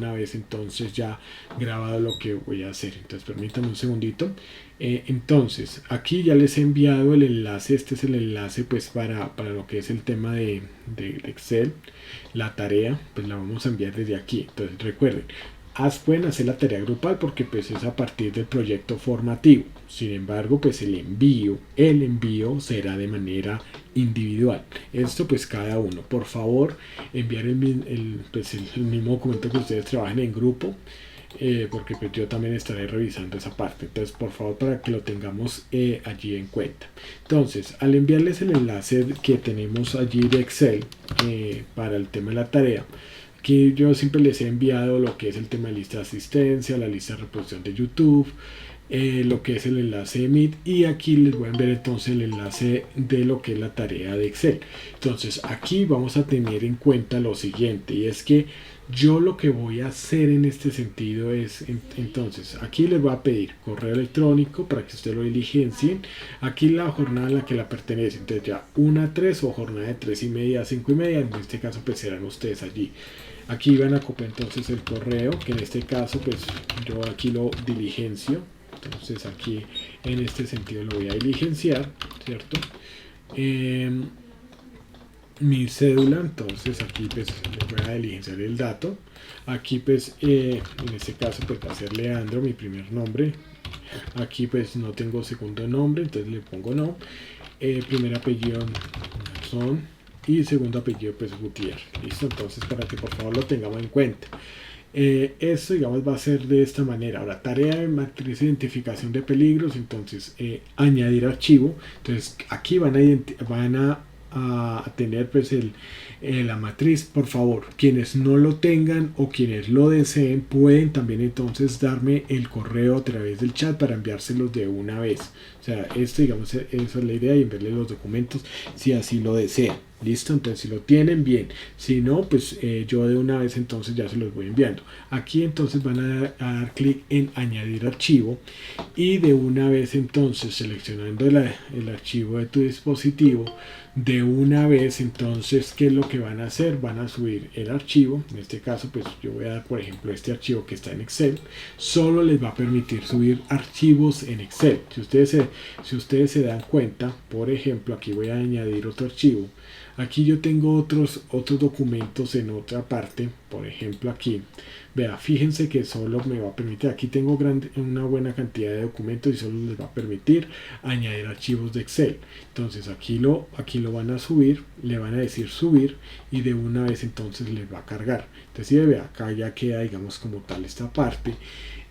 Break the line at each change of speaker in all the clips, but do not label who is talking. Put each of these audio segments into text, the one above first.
una vez entonces ya grabado lo que voy a hacer. Entonces permítanme un segundito. Entonces aquí ya les he enviado el enlace. Este es el enlace pues para lo que es el tema de Excel. La tarea pues la vamos a enviar desde aquí. Entonces recuerden, pueden hacer la tarea grupal porque pues es a partir del proyecto formativo. Sin embargo, pues el envío será de manera individual. Esto pues cada uno. Por favor, enviar pues, el mismo documento que ustedes trabajen en grupo. Porque pues yo también estaré revisando esa parte. Entonces, por favor, para que lo tengamos allí en cuenta. Entonces, al enviarles el enlace que tenemos allí de Excel para el tema de la tarea, aquí yo siempre les he enviado lo que es el tema de lista de asistencia, la lista de reproducción de YouTube, lo que es el enlace de Meet, y aquí les voy a enviar entonces el enlace de lo que es la tarea de Excel. Entonces aquí vamos a tener en cuenta lo siguiente, y es que yo lo que voy a hacer en este sentido es, entonces aquí les voy a pedir correo electrónico para que ustedes lo diligencien. Aquí la jornada a la que la pertenece, entonces ya 1 a 3 o jornada de 3:30 a 5:30, en este caso pues serán ustedes allí. Aquí van a copiar entonces el correo, que en este caso pues yo aquí lo diligencio. Entonces aquí en este sentido lo voy a diligenciar, ¿cierto? Mi cédula, entonces aquí pues les voy a diligenciar el dato. Aquí pues en este caso pues va a ser Leandro, mi primer nombre. Aquí pues no tengo segundo nombre, entonces le pongo no. Primer apellido son y segundo apellido pues Gutiérrez. Listo, entonces para que por favor lo tengamos en cuenta. Esto digamos va a ser de esta manera. Ahora, tarea de matriz de identificación de peligros. Entonces añadir archivo. Entonces aquí van a tener pues la matriz. Por favor, quienes no lo tengan o quienes lo deseen pueden también entonces darme el correo a través del chat para enviárselos de una vez. O sea, esto digamos esa es la idea, y enviarles los documentos si así lo desean. Listo, entonces si lo tienen bien, si no pues yo de una vez entonces ya se los voy enviando. Aquí entonces van a dar clic en añadir archivo, y de una vez entonces seleccionando el archivo de tu dispositivo, de una vez entonces qué es lo que van a hacer, van a subir el archivo. En este caso pues yo voy a dar por ejemplo este archivo que está en Excel. Solo les va a permitir subir archivos en Excel. Si ustedes se dan cuenta, por ejemplo aquí voy a añadir otro archivo. Aquí yo tengo otros documentos en otra parte. Por ejemplo aquí, vea, fíjense que solo me va a permitir, aquí tengo una buena cantidad de documentos y solo les va a permitir añadir archivos de Excel. Entonces aquí lo van a subir, le van a decir subir, y de una vez entonces les va a cargar. Entonces si ve, acá ya queda digamos como tal esta parte,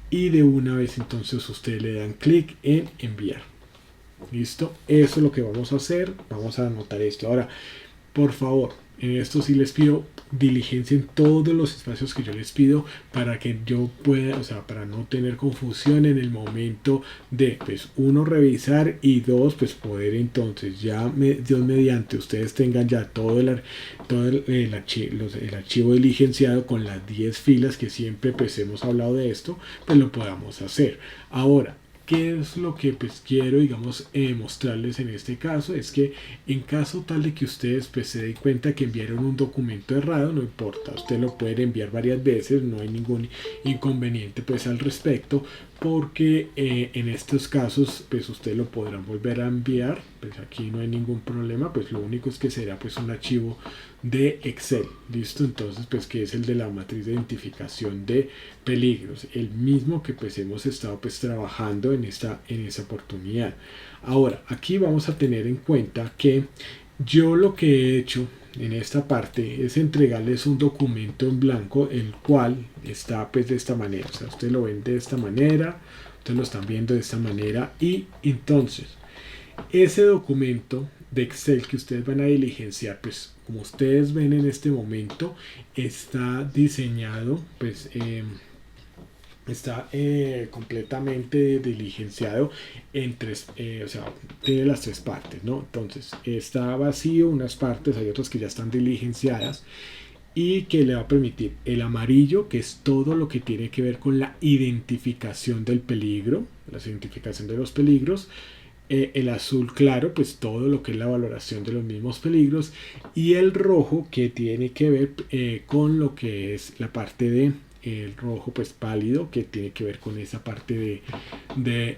y de una vez entonces ustedes le dan clic en enviar. Listo, eso es lo que vamos a hacer. Vamos a anotar esto. Ahora, por favor, en esto sí les pido diligencien todos los espacios que yo les pido para que yo pueda, o sea, para no tener confusión en el momento de, pues, uno, revisar, y dos, pues poder entonces ya, Dios mediante, ustedes tengan ya todo el archivo diligenciado con las 10 filas que siempre pues hemos hablado de esto, pues lo podamos hacer. Ahora, ¿qué es lo que pues quiero digamos mostrarles en este caso? Es que en caso tal de que ustedes pues se den cuenta que enviaron un documento errado, no importa, usted lo puede enviar varias veces, no hay ningún inconveniente pues al respecto, porque en estos casos pues usted lo podrán volver a enviar. Pues aquí no hay ningún problema, pues lo único es que será pues un archivo de Excel. Listo, entonces pues que es el de la matriz de identificación de peligros, el mismo que pues hemos estado pues trabajando en esa oportunidad. Ahora aquí vamos a tener en cuenta que yo lo que he hecho en esta parte es entregarles un documento en blanco, el cual está pues de esta manera. O sea, ustedes lo ven de esta manera, ustedes lo están viendo de esta manera, y entonces ese documento de Excel que ustedes van a diligenciar, pues como ustedes ven en este momento, está diseñado pues está completamente diligenciado en tres, o sea, tiene las tres partes, ¿no? Entonces está vacío unas partes, hay otras que ya están diligenciadas, y que le va a permitir el amarillo, que es todo lo que tiene que ver con la identificación del peligro, la identificación de los peligros. El azul claro, pues todo lo que es la valoración de los mismos peligros, y el rojo que tiene que ver con lo que es la parte de el rojo pues pálido, que tiene que ver con esa parte de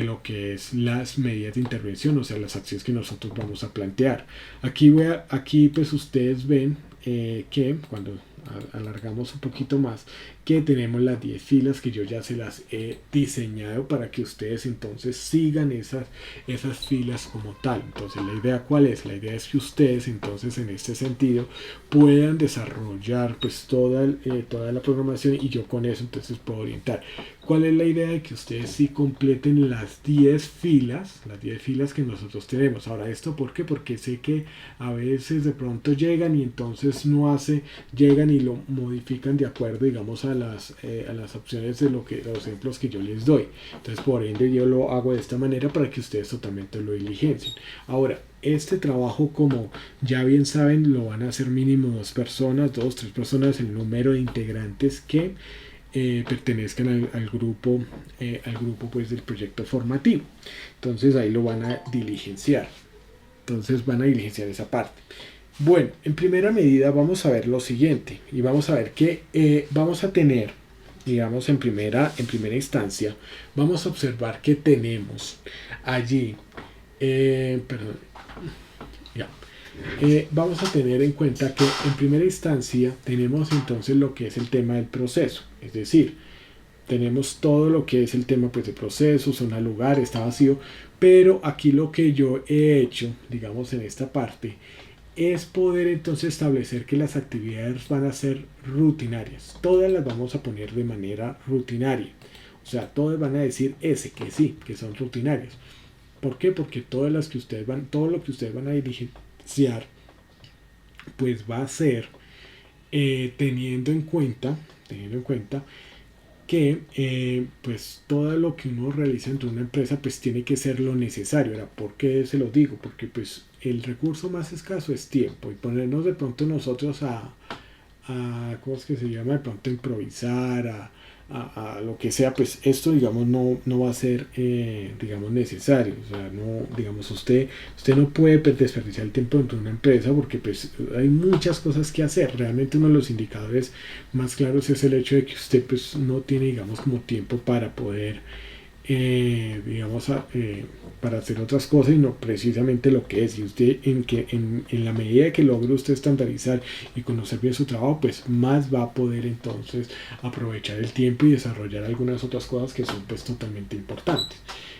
lo que es las medidas de intervención, o sea, las acciones que nosotros vamos a plantear. Aquí pues ustedes ven que cuando alargamos un poquito más, que tenemos las 10 filas que yo ya se las he diseñado para que ustedes entonces sigan esas filas como tal. Entonces la idea ¿cuál es? La idea es que ustedes entonces en este sentido puedan desarrollar pues toda la programación, y yo con eso entonces puedo orientar. ¿Cuál es la idea? De que ustedes sí completen las 10 filas que nosotros tenemos. Ahora, ¿esto por qué? Porque sé que a veces de pronto llegan y entonces llegan y lo modifican de acuerdo, digamos, a las opciones de los ejemplos que yo les doy. Entonces, por ende, yo lo hago de esta manera para que ustedes totalmente lo diligencien. Ahora, este trabajo, como ya bien saben, lo van a hacer mínimo 2 personas, 2, 3 personas, el número de integrantes que pertenezcan al grupo pues del proyecto formativo. Entonces ahí lo van a diligenciar. Entonces van a diligenciar esa parte. Bueno, en primera medida vamos a ver lo siguiente, y vamos a ver que vamos a tener, digamos, en primera instancia, vamos a observar que tenemos allí, perdón, ya. Vamos a tener en cuenta que en primera instancia tenemos entonces lo que es el tema del proceso, es decir, tenemos todo lo que es el tema pues de proceso, zona lugar, está vacío, pero aquí lo que yo he hecho, digamos, en esta parte, es poder entonces establecer que las actividades van a ser rutinarias. Todas las vamos a poner de manera rutinaria. O sea, todas van a decir que sí, que son rutinarias. ¿Por qué? Porque todo lo que ustedes van a diligenciar, pues va a ser teniendo en cuenta que pues todo lo que uno realiza dentro de una empresa pues tiene que ser lo necesario. Ahora, ¿por qué se lo digo? Porque pues el recurso más escaso es tiempo, y ponernos de pronto nosotros a ¿cómo es que se llama? De pronto improvisar, a lo que sea, pues esto digamos no va a ser digamos necesario. O sea, no, digamos, usted no puede desperdiciar el tiempo dentro de una empresa, porque pues hay muchas cosas que hacer. Realmente uno de los indicadores más claros es el hecho de que usted pues no tiene, digamos, como tiempo para poder digamos para hacer otras cosas, y no precisamente lo que es. Y usted en la medida que logre usted estandarizar y conocer bien su trabajo, pues más va a poder entonces aprovechar el tiempo y desarrollar algunas otras cosas que son pues totalmente importantes.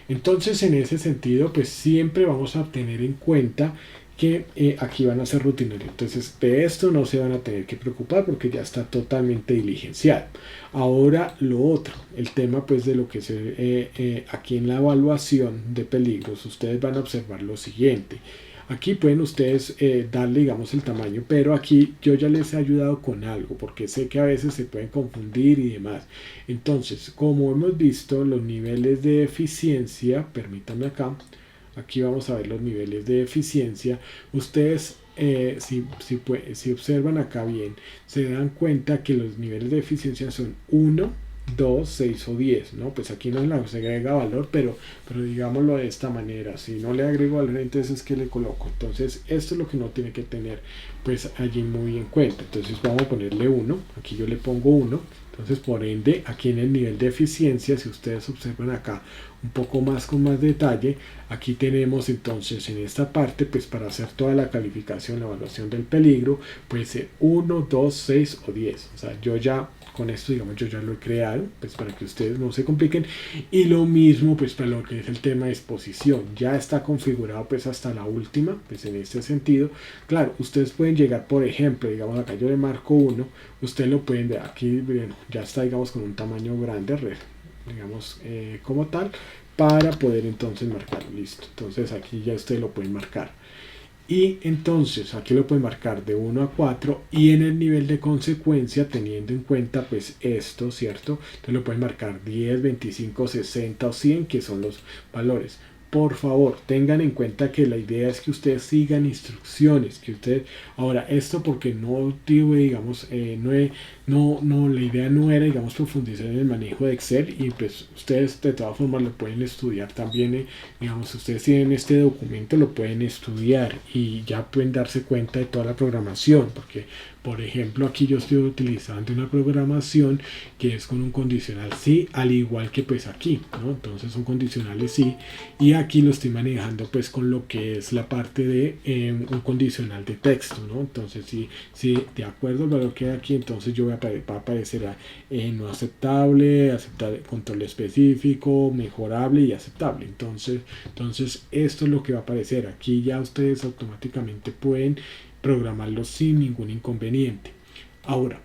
Entonces, en ese sentido, pues siempre vamos a tener en cuenta que aquí van a ser rutinarios. Entonces, de esto no se van a tener que preocupar porque ya está totalmente diligenciado. Ahora, lo otro, el tema pues de lo que se aquí en la evaluación de peligros, ustedes van a observar lo siguiente. Aquí pueden ustedes darle, digamos, el tamaño, pero aquí yo ya les he ayudado con algo, porque sé que a veces se pueden confundir y demás. Entonces, como hemos visto, los niveles de eficiencia, permítanme acá, aquí vamos a ver los niveles de eficiencia. Ustedes, si observan acá bien, se dan cuenta que los niveles de eficiencia son 1, 2, 6 o 10, ¿no? Pues aquí no se agrega valor, pero digámoslo de esta manera. Si no le agrego valor, entonces ¿qué le coloco? Entonces esto es lo que uno tiene que tener pues allí muy en cuenta. Entonces vamos a ponerle 1, aquí yo le pongo 1. Entonces, por ende, aquí en el nivel de eficiencia, si ustedes observan acá un poco más con más detalle, aquí tenemos entonces en esta parte, pues para hacer toda la calificación, la evaluación del peligro, puede ser 1, 2, 6 o 10. O sea, yo ya con esto, digamos, yo ya lo he creado, pues para que ustedes no se compliquen. Y lo mismo, pues para lo que es el tema de exposición, ya está configurado pues hasta la última, pues en este sentido. Claro, ustedes pueden llegar, por ejemplo, digamos acá yo le marco 1, ustedes lo pueden ver aquí, bueno, ya está, digamos, con un tamaño grande, digamos, como tal, para poder entonces marcarlo. Listo, entonces aquí ya ustedes lo pueden marcar. Y entonces aquí lo pueden marcar de 1 a 4, y en el nivel de consecuencia, teniendo en cuenta pues esto, ¿cierto? Entonces lo pueden marcar 10, 25, 60 o 100, que son los valores. Por favor, tengan en cuenta que la idea es que ustedes sigan instrucciones, que ustedes, ahora esto porque no tuve, digamos, la idea no era, digamos, profundizar en el manejo de Excel, y pues ustedes de todas formas lo pueden estudiar también, digamos, ustedes tienen este documento, lo pueden estudiar y ya pueden darse cuenta de toda la programación, porque Por ejemplo, aquí yo estoy utilizando una programación que es con un condicional sí, al igual que pues aquí, ¿no? Entonces son condicionales sí, y aquí lo estoy manejando pues con lo que es la parte de un condicional de texto, ¿no? Entonces si de acuerdo al valor que hay aquí, entonces yo va a aparecer no aceptable, aceptable, control específico, mejorable y aceptable. Entonces esto es lo que va a aparecer. Aquí ya ustedes automáticamente pueden programarlo sin ningún inconveniente. Ahora,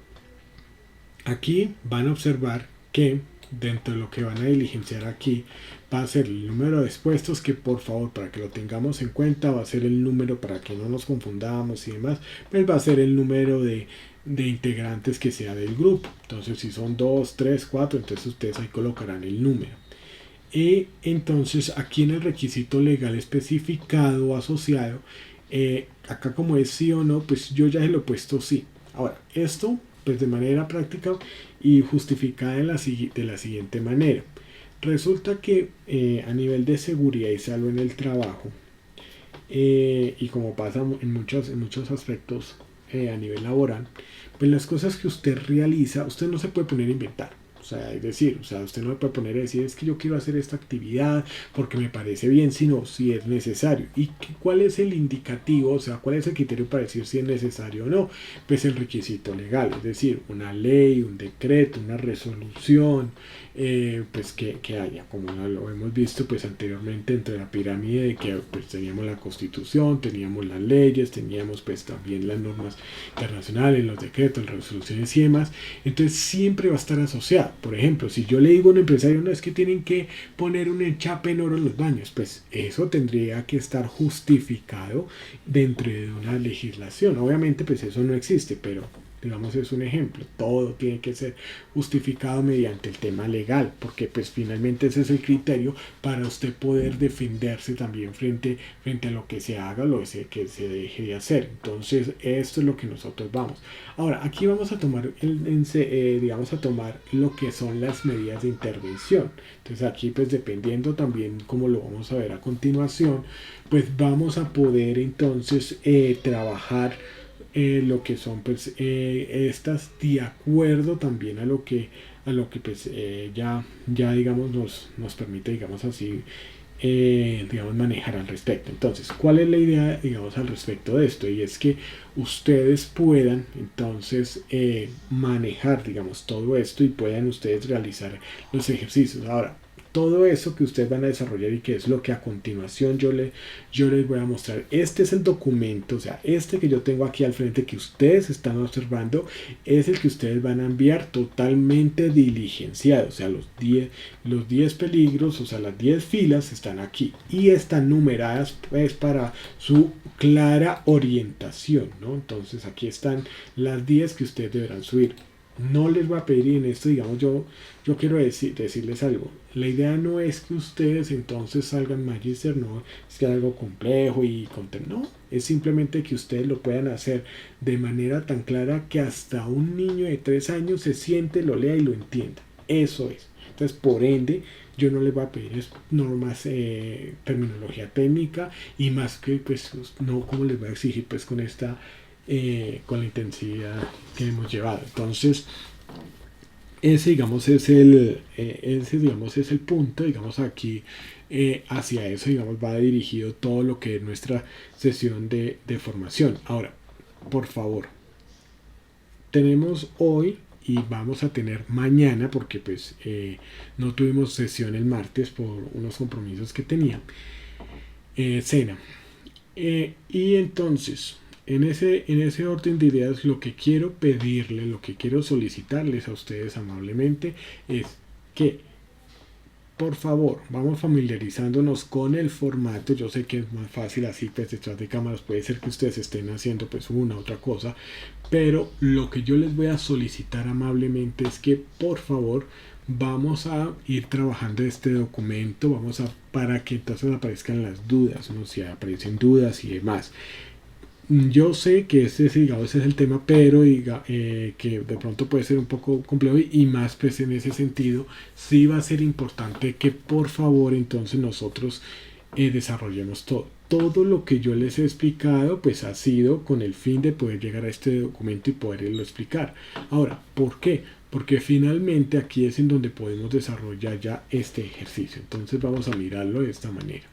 aquí van a observar que dentro de lo que van a diligenciar aquí va a ser el número de expuestos, que por favor para que lo tengamos en cuenta va a ser el número, para que no nos confundamos y demás, pues va a ser el número de integrantes que sea del grupo. Entonces si son 2, 3, 4, entonces ustedes ahí colocarán el número. Y entonces aquí en el requisito legal especificado o asociado, acá como es sí o no, pues yo ya se lo he puesto sí. Ahora, esto pues de manera práctica y justificada de la siguiente manera. Resulta que a nivel de seguridad y salud en el trabajo, y como pasa en muchos aspectos a nivel laboral, pues las cosas que usted realiza, usted no se puede poner a inventar. O sea, es decir, usted no le puede poner a decir es que yo quiero hacer esta actividad porque me parece bien, sino si es necesario. ¿Y cuál es el indicativo? O sea, ¿cuál es el criterio para decir si es necesario o no? Pues el requisito legal, es decir, una ley, un decreto, una resolución, pues que haya, como lo hemos visto pues anteriormente entre la pirámide, de que pues teníamos la constitución, teníamos las leyes, teníamos pues también las normas internacionales, los decretos, las resoluciones y demás. Entonces siempre va a estar asociado. Por ejemplo, si yo le digo a un empresario, no es que tienen que poner un enchape en oro en los baños, pues eso tendría que estar justificado dentro de una legislación. Obviamente pues eso no existe, pero digamos es un ejemplo. Todo tiene que ser justificado mediante el tema legal, porque pues finalmente ese es el criterio para usted poder defenderse también frente a lo que se haga, lo que se deje de hacer. Entonces esto es lo que nosotros vamos. Ahora aquí vamos a tomar digamos a tomar lo que son las medidas de intervención. Entonces aquí pues dependiendo también como lo vamos a ver a continuación, pues vamos a poder entonces trabajar lo que son pues estas de acuerdo también a lo que pues ya digamos nos permite digamos así digamos manejar al respecto. Entonces, ¿cuál es la idea digamos al respecto de esto? Y es que ustedes puedan entonces manejar digamos todo esto y puedan ustedes realizar los ejercicios. Ahora, todo eso que ustedes van a desarrollar y que es lo que a continuación yo les voy a mostrar. Este es el documento, o sea, este que yo tengo aquí al frente que ustedes están observando es el que ustedes van a enviar totalmente diligenciado. O sea, los 10 peligros, o sea, las 10 filas están aquí y están numeradas pues para su clara orientación, ¿no? Entonces aquí están las 10 que ustedes deberán subir. No les voy a pedir, y en esto digamos yo quiero decirles algo. La idea no es que ustedes entonces salgan Magister, no es que algo complejo y no, es simplemente que ustedes lo puedan hacer de manera tan clara que hasta un niño de 3 años se siente, lo lea y lo entienda. Eso es. Entonces, por ende, yo no les voy a pedir normas, terminología técnica y más que pues no como les voy a exigir pues con esta con la intensidad que hemos llevado. Entonces ese digamos es el punto, digamos aquí hacia eso digamos va dirigido todo lo que es nuestra sesión de formación. Ahora, por favor, tenemos hoy y vamos a tener mañana porque pues no tuvimos sesión el martes por unos compromisos que tenía, cena, y entonces en ese orden de ideas, lo que quiero pedirle, lo que quiero solicitarles a ustedes amablemente es que, por favor, vamos familiarizándonos con el formato. Yo sé que es más fácil así, pues detrás de cámaras puede ser que ustedes estén haciendo pues una otra cosa, pero lo que yo les voy a solicitar amablemente es que, por favor, vamos a ir trabajando este documento, para que entonces aparezcan las dudas, ¿no? Si aparecen dudas y demás. Yo sé que digamos, ese es el tema, pero que de pronto puede ser un poco complejo y más pues en ese sentido sí va a ser importante que por favor entonces nosotros desarrollemos todo. todo lo que yo les he explicado pues ha sido con el fin de poder llegar a este documento y poderlo explicar. Ahora, ¿por qué? Porque finalmente aquí es en donde podemos desarrollar ya este ejercicio. Entonces vamos a mirarlo de esta manera.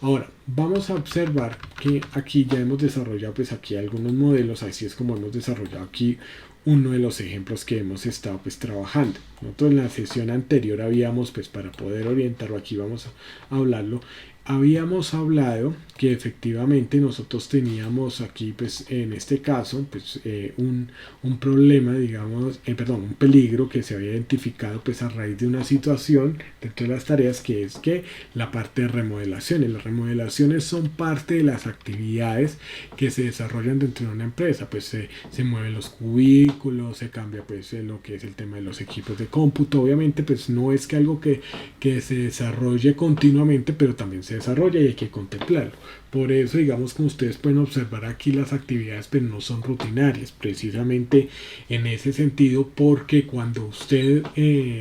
Ahora, vamos a observar que aquí ya hemos desarrollado pues aquí algunos modelos, así es como hemos desarrollado aquí uno de los ejemplos que hemos estado pues trabajando. Nosotros en la sesión anterior habíamos pues para poder orientarlo, aquí vamos a hablarlo, habíamos hablado que efectivamente nosotros teníamos aquí pues en este caso pues un problema, digamos, perdón, un peligro que se había identificado pues a raíz de una situación dentro de las tareas, que es que la parte de remodelaciones. Las remodelaciones son parte de las actividades que se desarrollan dentro de una empresa, pues se mueven los cubículos, se cambia pues lo que es el tema de los equipos de cómputo. Obviamente pues no es que algo que se desarrolle continuamente, pero también se desarrolla y hay que contemplarlo. Por eso, digamos, como ustedes pueden observar aquí, las actividades pero no son rutinarias, precisamente en ese sentido, porque cuando usted,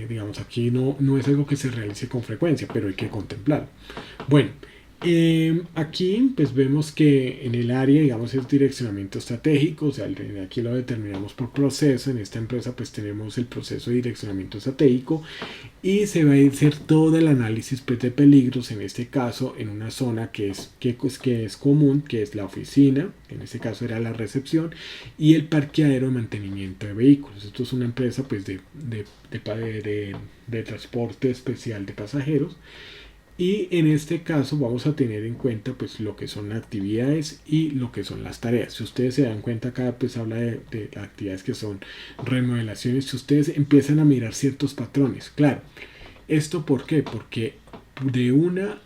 digamos, aquí no es algo que se realice con frecuencia, pero hay que contemplarlo. Bueno, aquí pues vemos que en el área, digamos, es direccionamiento estratégico, o sea, aquí lo determinamos por proceso. En esta empresa pues tenemos el proceso de direccionamiento estratégico y se va a hacer todo el análisis pues, de peligros, en este caso en una zona que es común, que es la oficina, en este caso era la recepción, y el parqueadero de mantenimiento de vehículos. Esto es una empresa pues de transporte especial de pasajeros. Y en este caso vamos a tener en cuenta pues lo que son las actividades y lo que son las tareas. Si ustedes se dan cuenta, acá pues habla de actividades que son remodelaciones. Si ustedes empiezan a mirar ciertos patrones, claro, ¿esto por qué? Porque de una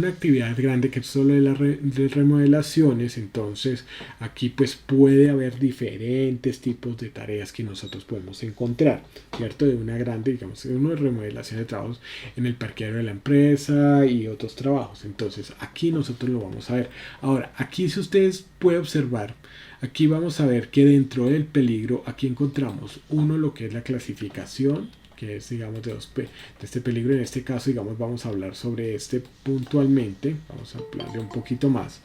actividad grande que es solo de remodelaciones, entonces aquí pues puede haber diferentes tipos de tareas que nosotros podemos encontrar, ¿cierto? De una grande, digamos, uno de remodelación de trabajos en el parqueadero de la empresa y otros trabajos. Entonces aquí nosotros lo vamos a ver. Ahora, aquí si ustedes pueden observar, aquí vamos a ver que dentro del peligro, aquí encontramos uno, lo que es la clasificación, que es, digamos, de este peligro. En este caso, digamos, vamos a hablar sobre este puntualmente, vamos a hablarle un poquito más,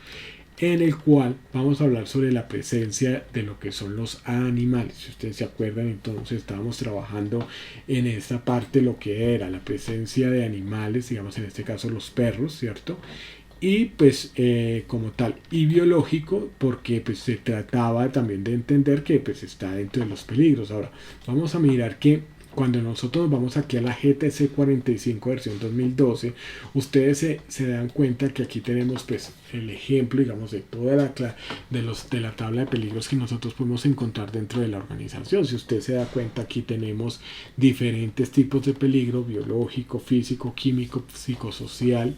en el cual vamos a hablar sobre la presencia de lo que son los animales. Si ustedes se acuerdan, entonces estábamos trabajando en esta parte lo que era la presencia de animales, digamos, en este caso los perros, ¿cierto? Y pues como tal y biológico, porque pues se trataba también de entender que pues está dentro de los peligros. Ahora vamos a mirar que cuando nosotros vamos aquí a la GTC 45 versión 2012, ustedes se dan cuenta que aquí tenemos pues el ejemplo, digamos, de toda de la tabla de peligros que nosotros podemos encontrar dentro de la organización. Si usted se da cuenta, aquí tenemos diferentes tipos de peligro: biológico, físico, químico, psicosocial,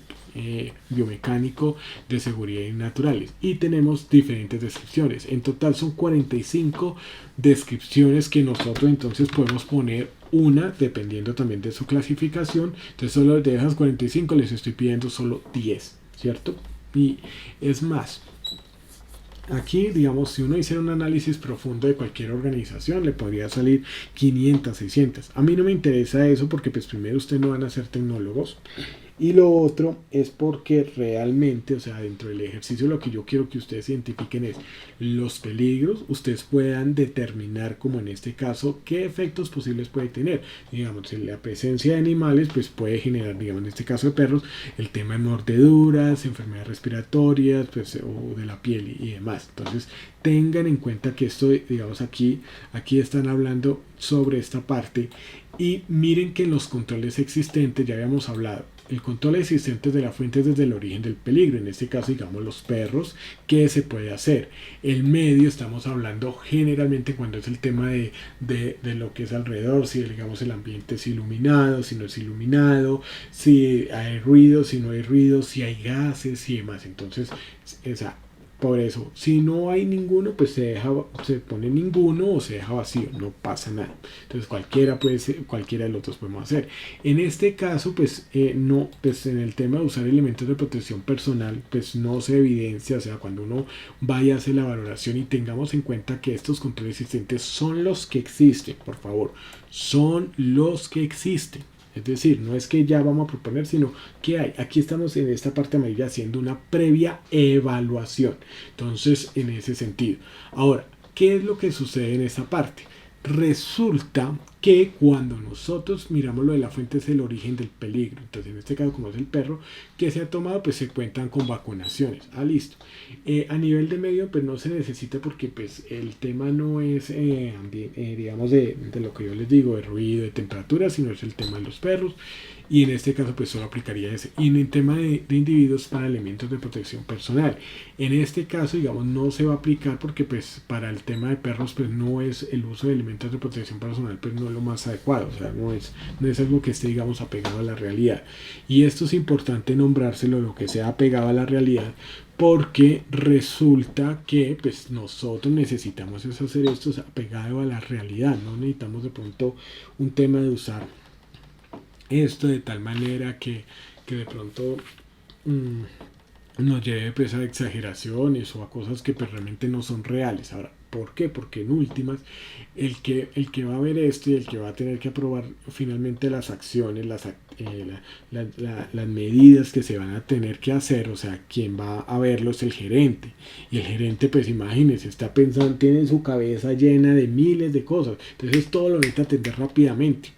biomecánico, de seguridad y naturales, y tenemos diferentes descripciones. En total son 45 descripciones que nosotros entonces podemos poner una dependiendo también de su clasificación. Entonces solo de esas 45 les estoy pidiendo solo 10, ¿cierto? Y es más, aquí, digamos, si uno hiciera un análisis profundo de cualquier organización, le podría salir 500, 600. A mí no me interesa eso, porque pues primero ustedes no van a ser tecnólogos, y lo otro es porque realmente, o sea, dentro del ejercicio lo que yo quiero que ustedes identifiquen es los peligros, ustedes puedan determinar, como en este caso, qué efectos posibles puede tener. Digamos, en la presencia de animales pues puede generar, digamos, en este caso de perros, el tema de mordeduras, enfermedades respiratorias, pues, o de la piel y demás. Entonces tengan en cuenta que esto, digamos, aquí están hablando sobre esta parte. Y miren que en los controles existentes ya habíamos hablado. El control existente de la fuente desde el origen del peligro, en este caso, digamos, los perros. ¿Qué se puede hacer? El medio, estamos hablando generalmente cuando es el tema de lo que es alrededor, si, digamos, el ambiente es iluminado, si no es iluminado, si hay ruido, si no hay ruido, si hay gases y demás. Entonces, por eso, si no hay ninguno, pues se pone ninguno o se deja vacío, no pasa nada. Entonces cualquiera de los dos podemos hacer. En este caso, pues no, pues en el tema de usar elementos de protección personal, pues no se evidencia. O sea, cuando uno vaya a hacer la valoración, y tengamos en cuenta que estos controles existentes son los que existen, por favor, son los que existen. Es decir, no es que ya vamos a proponer, sino que hay. Aquí estamos en esta parte amarilla haciendo una previa evaluación. Entonces, en ese sentido. Ahora, ¿qué es lo que sucede en esta parte? Resulta que cuando nosotros miramos lo de la fuente es el origen del peligro. Entonces, en este caso, como es el perro que se ha tomado, pues se cuentan con vacunaciones. Listo. A nivel de medio, pues no se necesita porque pues el tema no es, digamos, de lo que yo les digo, de ruido, de temperatura, sino es el tema de los perros. Y en este caso, pues solo aplicaría ese. Y en el tema de individuos para elementos de protección personal. En este caso, digamos, no se va a aplicar porque pues para el tema de perros, pues no es el uso de elementos de protección personal, pues no es lo más adecuado. O sea, no es algo que esté, digamos, apegado a la realidad. Y esto es importante nombrárselo, lo que sea apegado a la realidad, porque resulta que pues nosotros necesitamos hacer esto apegado a la realidad. No necesitamos de pronto un tema de usar esto de tal manera que de pronto nos lleve pues a exageraciones o a cosas que pues realmente no son reales. Ahora, ¿por qué? Porque en últimas el que va a ver esto y el que va a tener que aprobar finalmente las acciones, las medidas que se van a tener que hacer, o sea, quien va a verlo es el gerente. Y el gerente, pues imagínense, está pensando, tiene su cabeza llena de miles de cosas. Entonces todo lo necesita atender rápidamente.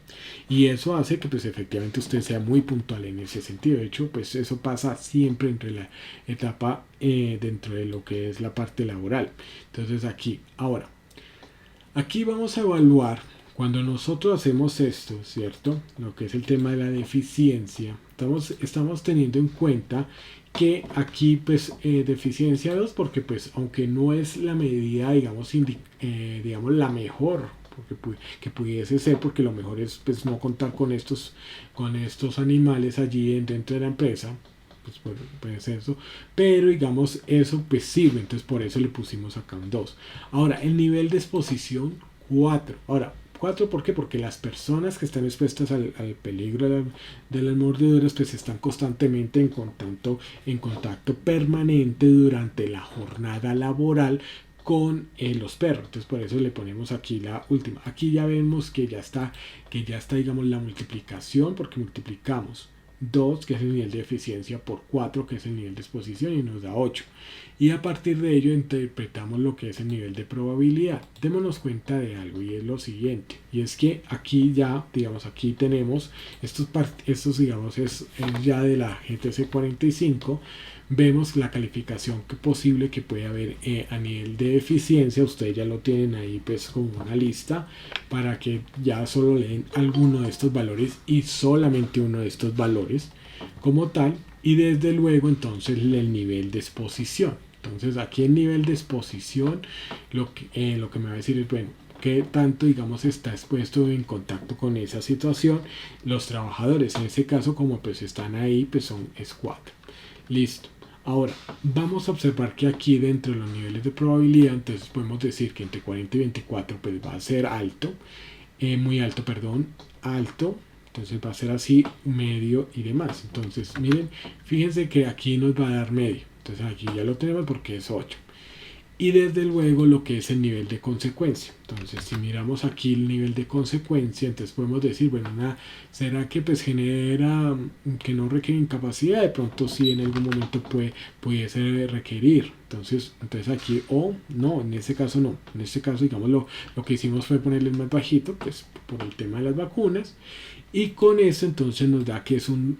Y eso hace que pues efectivamente usted sea muy puntual en ese sentido. De hecho, pues eso pasa siempre entre la etapa dentro de lo que es la parte laboral. Entonces aquí vamos a evaluar cuando nosotros hacemos esto, ¿cierto? Lo que es el tema de la deficiencia. Estamos teniendo en cuenta que aquí pues deficiencia 2 porque pues aunque no es la medida digamos la mejor que pudiese ser, porque lo mejor es pues no contar con estos animales allí dentro de la empresa, pues puede ser eso, pero digamos eso pues sirve, entonces por eso le pusimos acá un 2. Ahora el nivel de exposición 4. Ahora 4, ¿por qué? Porque las personas que están expuestas al peligro de las mordeduras pues están constantemente en contacto permanente durante la jornada laboral con los perros. Entonces por eso le ponemos aquí la última. Aquí ya vemos que ya está digamos la multiplicación, porque multiplicamos 2, que es el nivel de eficiencia, por 4, que es el nivel de exposición, y nos da 8. Y a partir de ello interpretamos lo que es el nivel de probabilidad. Démonos cuenta de algo, y es lo siguiente, y es que aquí ya, digamos, aquí tenemos estos digamos, es ya de la GTC 45, vemos la calificación posible que puede haber a nivel de eficiencia. Ustedes ya lo tienen ahí pues como una lista para que ya solo leen alguno de estos valores y solamente uno de estos valores como tal, y desde luego entonces el nivel de exposición. Entonces aquí el nivel de exposición lo que me va a decir es, bueno, qué tanto digamos está expuesto en contacto con esa situación los trabajadores. En ese caso, como pues están ahí, pues es 4. Listo. Ahora, vamos a observar que aquí dentro de los niveles de probabilidad, entonces podemos decir que entre 40 y 24 pues va a ser alto, muy alto, perdón, alto, entonces va a ser así, medio y demás. Entonces, miren, fíjense que aquí nos va a dar medio, entonces aquí ya lo tenemos porque es 8. Y desde luego lo que es el nivel de consecuencia. Entonces si miramos aquí el nivel de consecuencia, entonces podemos decir, bueno, ¿será que pues genera que no requiere incapacidad? De pronto sí en algún momento pudiese requerir. Entonces aquí no, en este caso no. En este caso digamos lo que hicimos fue ponerle más bajito, pues por el tema de las vacunas. Y con eso entonces nos da que es un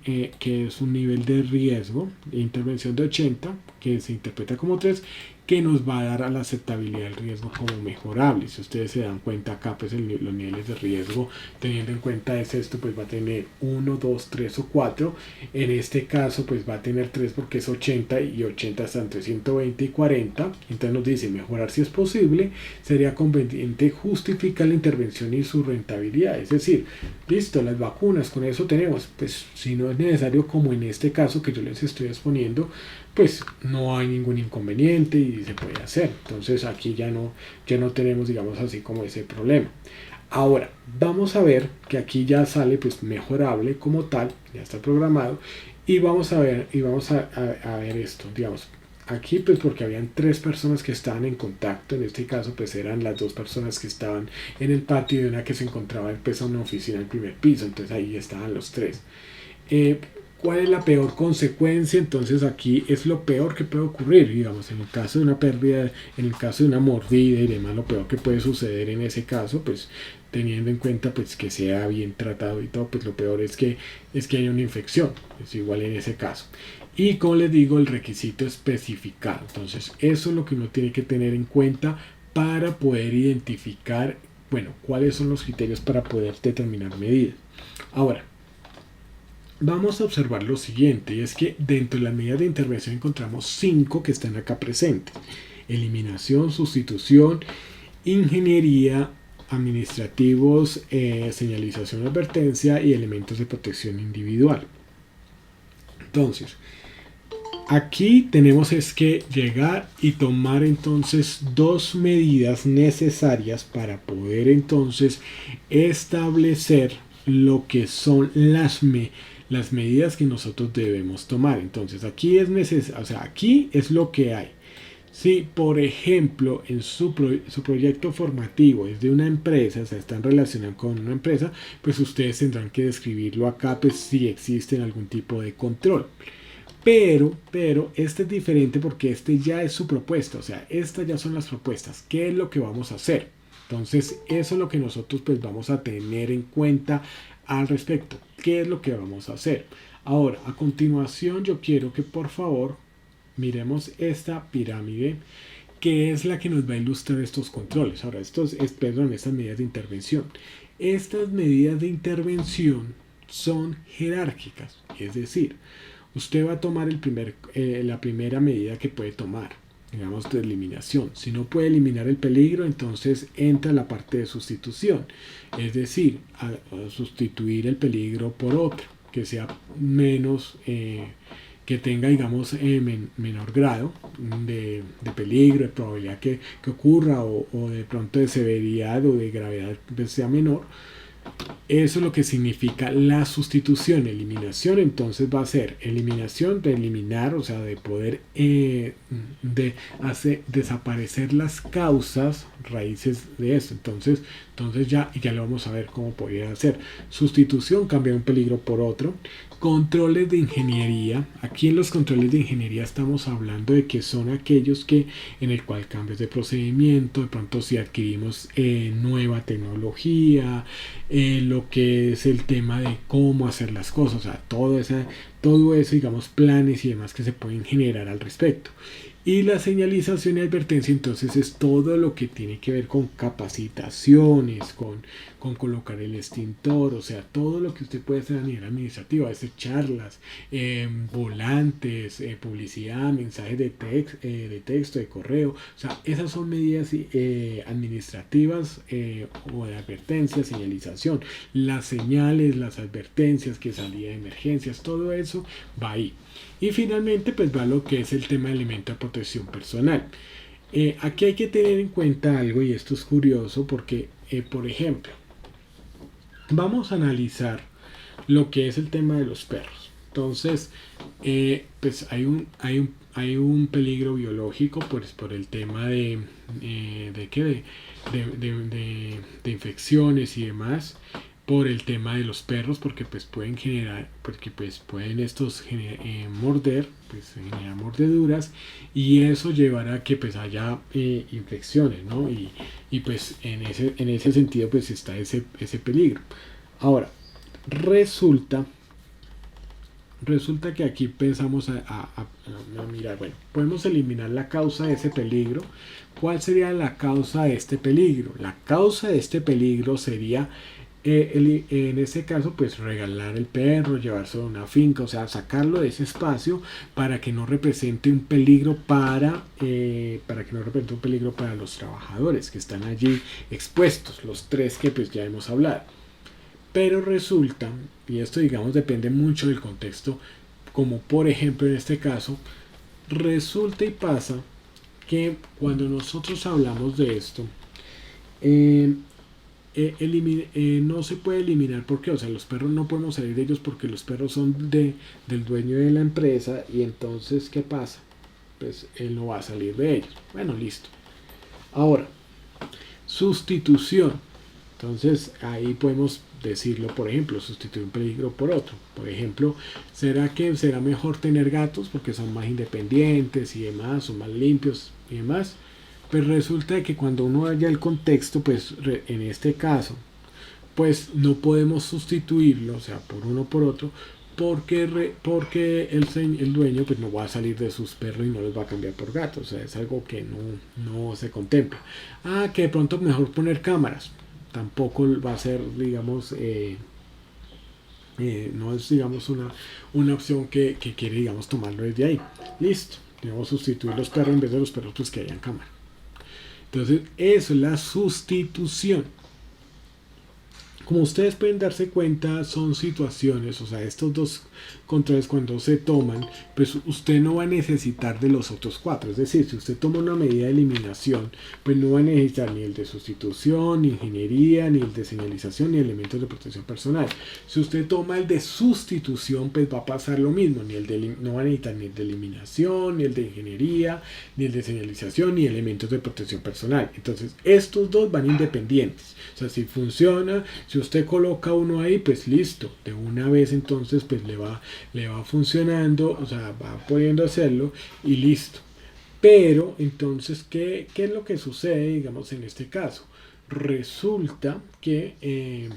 nivel de riesgo de intervención de 80, que se interpreta como 3, que nos va a dar a la aceptabilidad del riesgo como mejorable. Si ustedes se dan cuenta acá, pues los niveles de riesgo, teniendo en cuenta esto, pues va a tener 1, 2, 3 o 4. En este caso, pues va a tener 3 porque es 80 y 80 está entre 120 y 40. Entonces nos dice mejorar si es posible, sería conveniente justificar la intervención y su rentabilidad. Es decir, listo, las vacunas, con eso tenemos, pues si no es necesario como en este caso que yo les estoy exponiendo, pues no hay ningún inconveniente y se puede hacer. Entonces aquí ya no tenemos digamos así como ese problema. Ahora vamos a ver que aquí ya sale pues mejorable como tal, ya está programado, y vamos a ver ver esto, digamos, aquí pues porque habían 3 personas que estaban en contacto, en este caso pues eran las 2 personas que estaban en el patio y una que se encontraba pues en una oficina en el primer piso, entonces ahí estaban los 3. Eh, ¿Cuál es la peor consecuencia? Entonces aquí es lo peor que puede ocurrir, digamos, en el caso de una pérdida, en el caso de una mordida y demás, lo peor que puede suceder en ese caso, pues teniendo en cuenta pues que sea bien tratado y todo, pues lo peor es que haya una infección, es igual en ese caso. Y como les digo, el requisito especificado. Entonces, eso es lo que uno tiene que tener en cuenta para poder identificar, bueno, cuáles son los criterios para poder determinar medidas. Ahora, vamos a observar lo siguiente, y es que dentro de las medidas de intervención encontramos 5 que están acá presentes. Eliminación, sustitución, ingeniería, administrativos, señalización, advertencia y elementos de protección individual. Entonces, aquí tenemos es que llegar y tomar entonces 2 medidas necesarias para poder entonces establecer lo que son las medidas que nosotros debemos tomar. Entonces aquí es necesario, o sea, aquí es lo que hay. Si, por ejemplo, en su proyecto formativo es de una empresa, o sea, están relacionados con una empresa, pues ustedes tendrán que describirlo acá, pues si existe algún tipo de control. Pero este es diferente porque este ya es su propuesta, o sea, estas ya son las propuestas. ¿Qué es lo que vamos a hacer? Entonces, eso es lo que nosotros pues vamos a tener en cuenta al respecto. ¿Qué es lo que vamos a hacer? Ahora, a continuación, yo quiero que por favor miremos esta pirámide que es la que nos va a ilustrar estos controles. Ahora, estas medidas de intervención. Estas medidas de intervención son jerárquicas, es decir, usted va a tomar la primera medida que puede tomar, digamos de eliminación. Si no puede eliminar el peligro, entonces entra la parte de sustitución, es decir, a sustituir el peligro por otro, que sea menos, que tenga, digamos, menor grado de peligro, de probabilidad que ocurra, o de pronto de severidad o de gravedad sea menor. Eso es lo que significa la sustitución. Eliminación entonces va a ser eliminación de eliminar, o sea, de poder de hacer desaparecer las causas raíces de eso. Entonces ya lo vamos a ver cómo podría hacer. Sustitución, cambiar un peligro por otro. Controles de ingeniería. Aquí en los controles de ingeniería estamos hablando de que son aquellos que en el cual cambios de procedimiento, de pronto si adquirimos nueva tecnología, lo que es el tema de cómo hacer las cosas, o sea, todo eso, digamos, planes y demás que se pueden generar al respecto. Y la señalización y advertencia entonces es todo lo que tiene que ver con capacitaciones, con colocar el extintor, o sea, todo lo que usted puede hacer a nivel administrativo, a veces charlas, volantes, publicidad, mensajes de texto, de correo, o sea, esas son medidas administrativas o de advertencia, señalización, las señales, las advertencias, que salida de emergencias, todo eso va ahí. Y finalmente pues va lo que es el tema de elemento de protección personal. Aquí hay que tener en cuenta algo, y esto es curioso porque, por ejemplo, vamos a analizar lo que es el tema de los perros. Entonces, pues hay un peligro biológico pues, por el tema de infecciones y demás, por el tema de los perros, porque pues pueden estos morder, pues generar mordeduras, y eso llevará a que pues haya infecciones, ¿no? Y pues en ese sentido pues está ese peligro. Ahora, resulta que aquí pensamos a mirar, bueno, podemos eliminar la causa de ese peligro. ¿Cuál sería la causa de este peligro? La causa de este peligro sería en este caso pues regalar el perro, llevarse a una finca, o sea, sacarlo de ese espacio para que no represente un peligro para los trabajadores que están allí expuestos, los 3 que pues ya hemos hablado. Pero resulta, y esto digamos depende mucho del contexto, como por ejemplo en este caso, resulta y pasa que cuando nosotros hablamos de esto, no se puede eliminar porque, o sea, los perros no podemos salir de ellos porque los perros son del dueño de la empresa. Y entonces, ¿qué pasa? pues él no va a salir de ellos. Bueno, listo. Ahora, sustitución. Entonces ahí podemos decirlo, por ejemplo, sustituir un peligro por otro. Por ejemplo, ¿será que será mejor tener gatos porque son más independientes y demás, son más limpios y demás? Pues resulta que cuando uno haya el contexto, pues en este caso, pues no podemos sustituirlo, o sea, por uno por otro, porque el dueño pues no va a salir de sus perros y no los va a cambiar por gatos. O sea, es algo que no se contempla. Ah, que de pronto mejor poner cámaras. Tampoco va a ser, digamos, no es, digamos, una opción que quiere, digamos, tomarlo desde ahí. Listo. Digamos, sustituir los perros en vez de los perros, pues que hayan cámara. Entonces, eso es la sustitución. Como ustedes pueden darse cuenta, son situaciones, o sea, estos dos controles cuando se toman, pues usted no va a necesitar de los otros cuatro. Es decir, si usted toma una medida de eliminación, pues no va a necesitar ni el de sustitución, ni ingeniería, ni el de señalización, ni elementos de protección personal. Si usted toma el de sustitución, pues va a pasar lo mismo, no va a necesitar ni el de eliminación, ni el de ingeniería, ni el de señalización, ni elementos de protección personal. Entonces, estos dos van independientes. O sea, si funciona, si usted coloca uno ahí, pues listo, de una vez entonces pues le va funcionando, o sea, va pudiendo hacerlo y listo. Pero entonces, ¿qué es lo que sucede, digamos, en este caso? Resulta que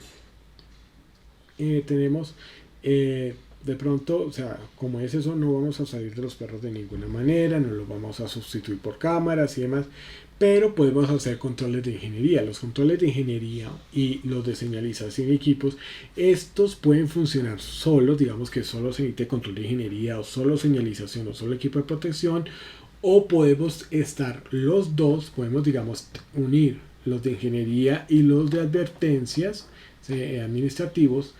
tenemos de pronto, o sea, como es eso, no vamos a salir de los perros de ninguna manera, no los vamos a sustituir por cámaras y demás, pero podemos hacer controles de ingeniería. Los controles de ingeniería y los de señalización y equipos, estos pueden funcionar solos, digamos que solo se necesite control de ingeniería o solo señalización o solo equipo de protección, o podemos estar los dos, podemos, digamos, unir los de ingeniería y los de advertencias administrativos,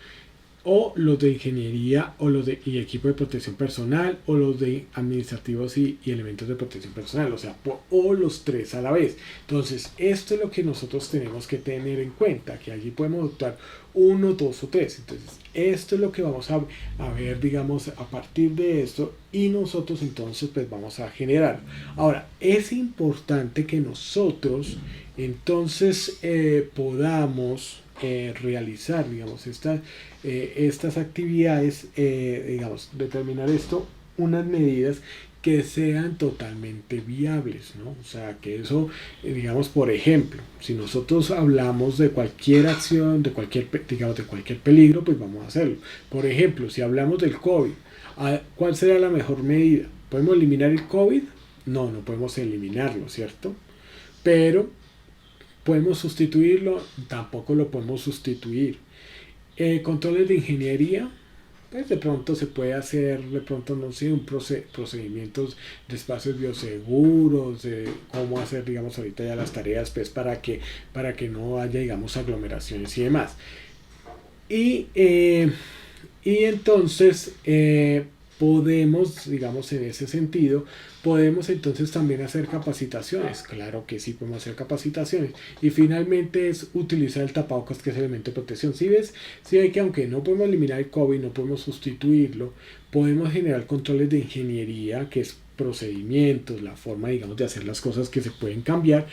o los de ingeniería o los de equipo de protección personal, o los de administrativos y elementos de protección personal, o sea, o los tres a la vez. Entonces, esto es lo que nosotros tenemos que tener en cuenta, que allí podemos optar uno, dos o tres. Entonces, esto es lo que vamos a ver, digamos, a partir de esto, y nosotros entonces pues vamos a generar. Ahora, es importante que nosotros entonces podamos realizar, digamos, estas actividades, digamos, determinar esto, unas medidas que sean totalmente viables, ¿no? O sea, que eso, digamos, por ejemplo, si nosotros hablamos de cualquier acción, de cualquier peligro, pues vamos a hacerlo. Por ejemplo, si hablamos del COVID, ¿cuál será la mejor medida? ¿Podemos eliminar el COVID? No podemos eliminarlo, ¿cierto? Pero ¿podemos sustituirlo? Tampoco lo podemos sustituir. Controles de ingeniería, pues de pronto se puede hacer, de pronto no sé, procedimientos de espacios bioseguros, de cómo hacer, digamos, ahorita ya las tareas, pues para que no haya, digamos, aglomeraciones y demás. Y entonces podemos, digamos, en ese sentido, podemos entonces también hacer capacitaciones. Claro que sí podemos hacer capacitaciones. Y finalmente es utilizar el tapabocas, que es elemento de protección. Si ves, si hay que, aunque no podemos eliminar el COVID, no podemos sustituirlo, podemos generar controles de ingeniería, que es procedimientos, la forma, digamos, de hacer las cosas que se pueden cambiar.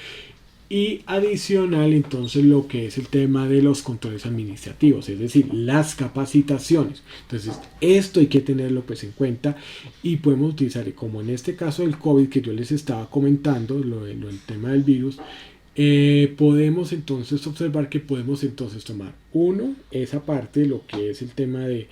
Y adicional, entonces, lo que es el tema de los controles administrativos, es decir, las capacitaciones. Entonces, esto hay que tenerlo pues en cuenta, y podemos utilizar, como en este caso del COVID que yo les estaba comentando, el tema del virus, podemos entonces observar que podemos entonces tomar esa parte, lo que es el tema de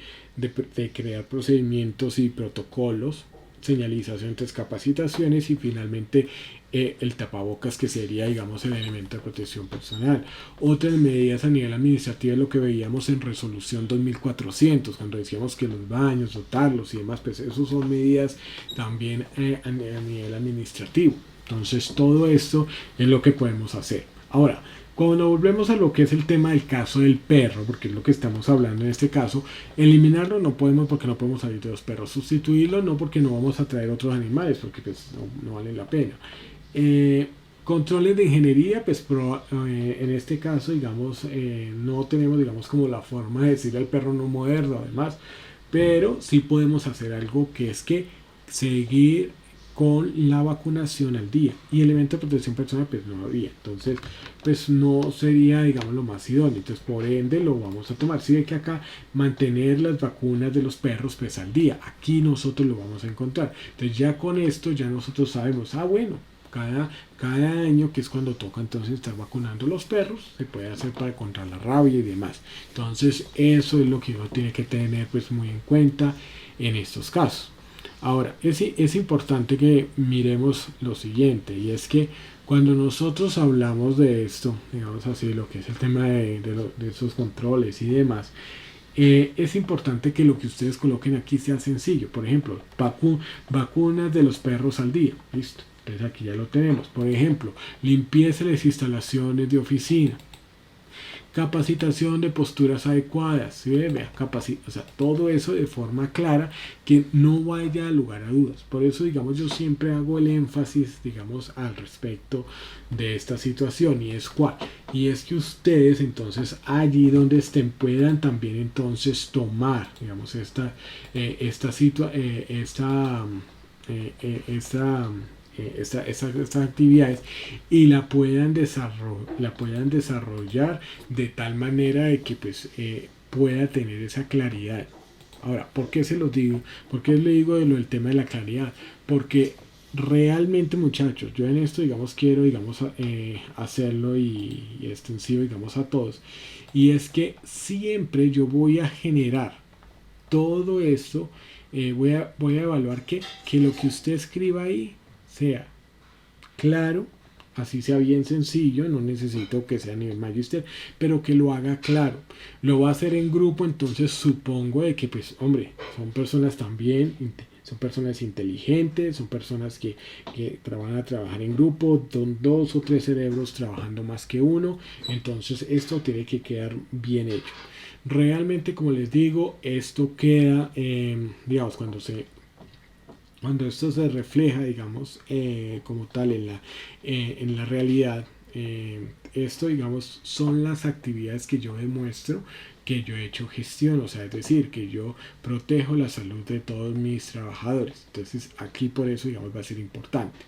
crear procedimientos y protocolos, señalización, capacitaciones, y finalmente el tapabocas, que sería, digamos, el elemento de protección personal. Otras medidas a nivel administrativo, lo que veíamos en resolución 2400, cuando decíamos que los baños, dotarlos y demás, pues eso son medidas también a nivel administrativo. Entonces, todo esto es lo que podemos hacer. Ahora, cuando volvemos a lo que es el tema del caso del perro, porque es lo que estamos hablando en este caso, eliminarlo no podemos porque no podemos salir de los perros, sustituirlo no porque no vamos a traer otros animales, porque pues no vale la pena. Controles de ingeniería, pues en este caso, digamos, no tenemos, digamos, como la forma de decirle al perro no muerda, además, pero sí podemos hacer algo, que es que seguir con la vacunación al día, y elemento de protección personal pues no había, entonces pues no sería, digamos, lo más idóneo, entonces por ende lo vamos a tomar. Si ve que acá mantener las vacunas de los perros pues al día, aquí nosotros lo vamos a encontrar, entonces ya con esto ya nosotros sabemos, bueno, cada año, que es cuando toca entonces estar vacunando los perros, se puede hacer para contra la rabia y demás. Entonces eso es lo que uno tiene que tener pues muy en cuenta en estos casos. Ahora, es importante que miremos lo siguiente, y es que cuando nosotros hablamos de esto, digamos así, lo que es el tema de esos controles y demás, es importante que lo que ustedes coloquen aquí sea sencillo. Por ejemplo, vacunas de los perros al día. Listo. Entonces aquí ya lo tenemos. Por ejemplo, limpieza de las instalaciones de oficina. Capacitación de posturas adecuadas. ¿Sí? Vea, o sea, todo eso de forma clara, que no vaya a lugar a dudas. Por eso, digamos, yo siempre hago el énfasis, digamos, al respecto de esta situación. ¿Y es cuál? Y es que ustedes, entonces, allí donde estén, puedan también entonces tomar, digamos, estas actividades, y la puedan desarrollar de tal manera de que pues pueda tener esa claridad. Ahora, ¿por qué se los digo? ¿Por qué le digo de lo del tema de la claridad? Porque realmente, muchachos, yo en esto, digamos, quiero, digamos, hacerlo y extensivo, digamos, a todos, y es que siempre yo voy a generar todo esto, voy a evaluar que lo que usted escriba ahí sea claro, así sea bien sencillo, no necesito que sea a nivel magister, pero que lo haga claro. Lo va a hacer en grupo, entonces supongo de que, pues, hombre, son personas también, son personas inteligentes, son personas que van a trabajar en grupo, son 2 o 3 cerebros trabajando más que uno, entonces esto tiene que quedar bien hecho. Realmente, como les digo, esto queda, digamos, cuando esto se refleja, digamos, como tal en la realidad, esto, digamos, son las actividades que yo demuestro que yo he hecho gestión, o sea, es decir, que yo protejo la salud de todos mis trabajadores. Entonces, aquí por eso, digamos, va a ser importante.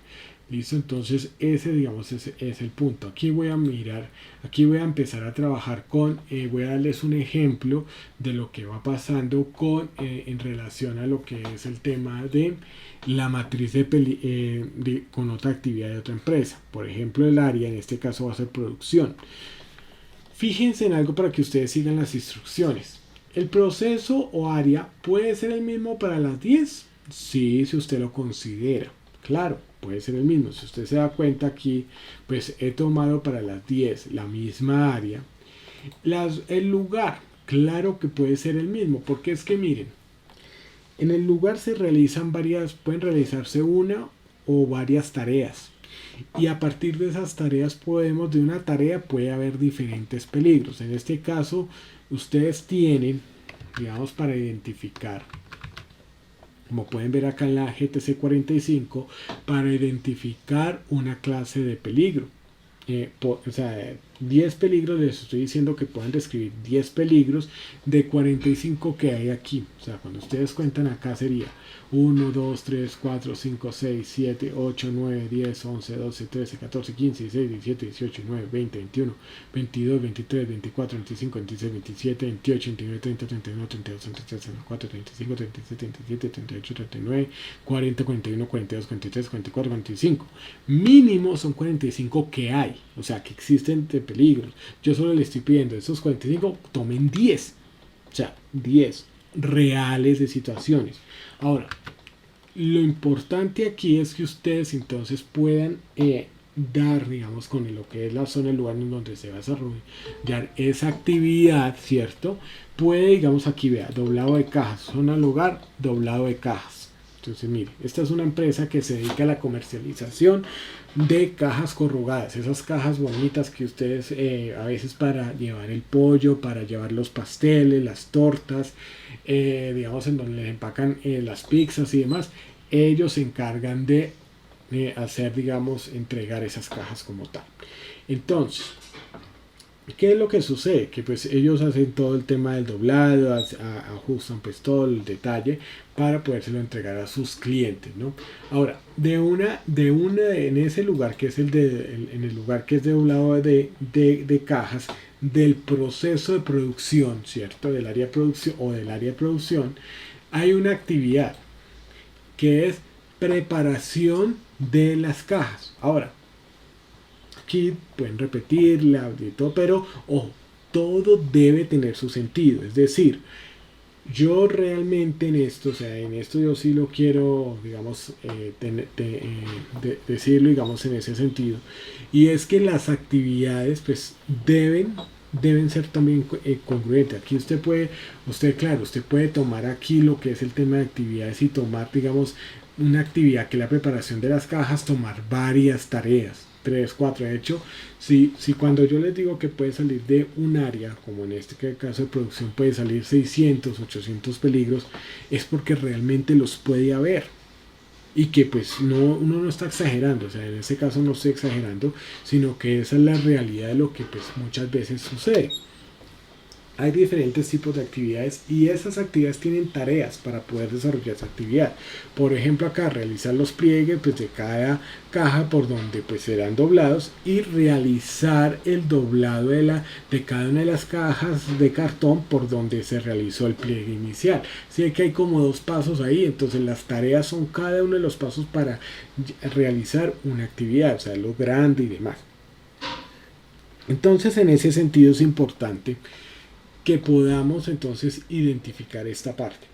Listo, entonces ese, digamos, es el punto. Aquí voy a mirar, aquí voy a empezar a trabajar voy a darles un ejemplo de lo que va pasando en relación a lo que es el tema de la matriz con otra actividad de otra empresa. Por ejemplo, el área, en este caso va a ser producción. Fíjense en algo para que ustedes sigan las instrucciones. ¿El proceso o área puede ser el mismo para las 10? Sí, si usted lo considera. Claro, puede ser el mismo. Si usted se da cuenta aquí, pues he tomado para las 10 la misma área. El lugar, claro que puede ser el mismo, porque es que miren, en el lugar pueden realizarse una o varias tareas. Y a partir de esas tareas de una tarea puede haber diferentes peligros. En este caso, ustedes tienen, digamos, para identificar, como pueden ver acá en la GTC 45, para identificar una clase de peligro. O sea, 10 peligros, les estoy diciendo que pueden describir 10 peligros de 45 que hay aquí. O sea, cuando ustedes cuentan acá sería 1, 2, 3, 4, 5, 6, 7, 8, 9, 10, 11, 12, 13, 14, 15, 16, 17, 18, 19, 20, 21, 22, 23, 24, 25, 26, 27, 28, 29, 30, 31, 32, 33, 34, 35, 37, 37, 38, 39, 40, 41, 42, 43, 44, 45. Mínimo son 45 que hay, o sea, que existen de peligros. Yo solo le estoy pidiendo de esos 45, tomen 10. O sea, 10 reales de situaciones. Ahora, lo importante aquí es que ustedes entonces puedan dar, digamos, con lo que es la zona, el lugar en donde se va a desarrollar esa actividad, ¿cierto? Puede, digamos, aquí vea, doblado de cajas, zona lugar, doblado de cajas. Entonces, mire, esta es una empresa que se dedica a la comercialización de cajas corrugadas, esas cajas bonitas que ustedes a veces para llevar el pollo, para llevar los pasteles, las tortas, digamos, en donde les empacan las pizzas y demás, ellos se encargan de hacer, digamos, entregar esas cajas como tal. Entonces, ¿Qué es lo que sucede? Que pues ellos hacen todo el tema del doblado, ajustan pues todo el detalle para podérselo entregar a sus clientes, ¿no? Ahora, en ese lugar que es en el lugar que es de doblado de cajas, del proceso de producción, ¿cierto? Del área de producción o del área de producción, hay una actividad que es preparación de las cajas. Ahora, aquí pueden repetirla y todo, pero ojo, todo debe tener su sentido. Es decir, yo realmente en esto, o sea, en esto yo sí lo quiero, digamos, decirlo, digamos, en ese sentido. Y es que las actividades, pues, deben ser también congruentes. Aquí claro, usted puede tomar aquí lo que es el tema de actividades y tomar, digamos, una actividad que es la preparación de las cajas, tomar varias tareas, tres, cuatro. De hecho, si cuando yo les digo que puede salir de un área, como en este caso de producción, puede salir 600, 800 peligros, es porque realmente los puede haber. Y que pues uno no está exagerando, o sea, en este caso no estoy exagerando, sino que esa es la realidad de lo que pues muchas veces sucede. Hay diferentes tipos de actividades y esas actividades tienen tareas para poder desarrollar esa actividad. Por ejemplo, acá realizar los pliegues pues, de cada caja por donde pues serán doblados y realizar el doblado de cada una de las cajas de cartón por donde se realizó el pliegue inicial. Así que hay como dos pasos ahí, entonces las tareas son cada uno de los pasos para realizar una actividad, o sea, lo grande y demás. Entonces, en ese sentido es importante que podamos entonces identificar esta parte.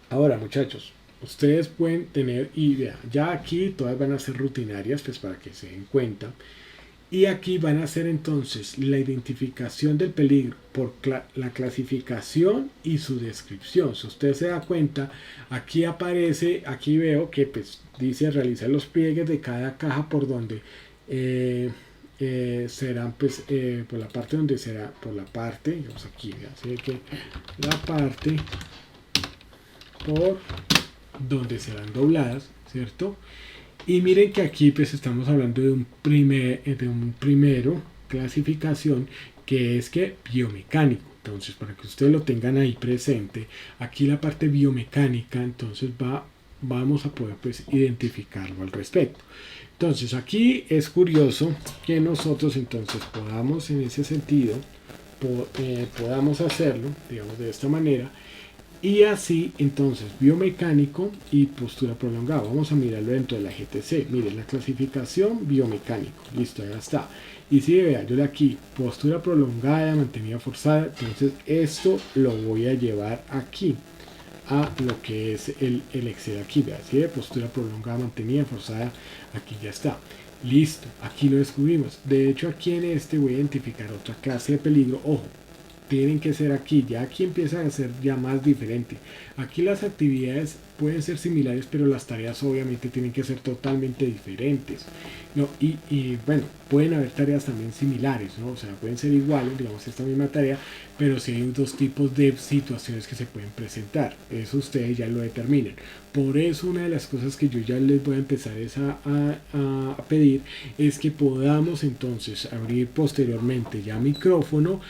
Ahora, muchachos, ustedes pueden tener idea. Ya aquí todas van a ser rutinarias, pues para que se den cuenta. Y aquí van a ser entonces la identificación del peligro por la clasificación y su descripción. Si usted se da cuenta, aquí aparece, aquí veo que pues dice realizar los pliegues de cada caja por donde serán pues por la parte donde será, por la parte, digamos aquí, así que la parte por donde serán dobladas, ¿cierto? Y miren que aquí pues estamos hablando de un primero clasificación que es que biomecánico. Entonces, para que ustedes lo tengan ahí presente, aquí la parte biomecánica, entonces vamos a poder pues identificarlo al respecto. Entonces, aquí es curioso que nosotros entonces podamos en ese sentido, podamos hacerlo, digamos de esta manera, y así, entonces, biomecánico y postura prolongada. Vamos a mirarlo dentro de la GTC. Miren, la clasificación biomecánico. Listo, ya está. Y si vean, yo le aquí, postura prolongada, mantenida forzada. Entonces, esto lo voy a llevar aquí a lo que es el Excel aquí. Vean, ¿sí? Postura prolongada, mantenida, forzada. Aquí ya está. Listo, aquí lo descubrimos. De hecho, aquí en este voy a identificar otra clase de peligro. Ojo, tienen que ser aquí, ya aquí empieza a ser ya más diferente. Aquí las actividades pueden ser similares, pero las tareas obviamente tienen que ser totalmente diferentes, ¿no? Y bueno, pueden haber tareas también similares, ¿no? O sea, pueden ser iguales, digamos, esta misma tarea, pero sí hay dos tipos de situaciones que se pueden presentar. Eso ustedes ya lo determinan. Por eso una de las cosas que yo ya les voy a empezar es a pedir es que podamos entonces abrir posteriormente ya micrófono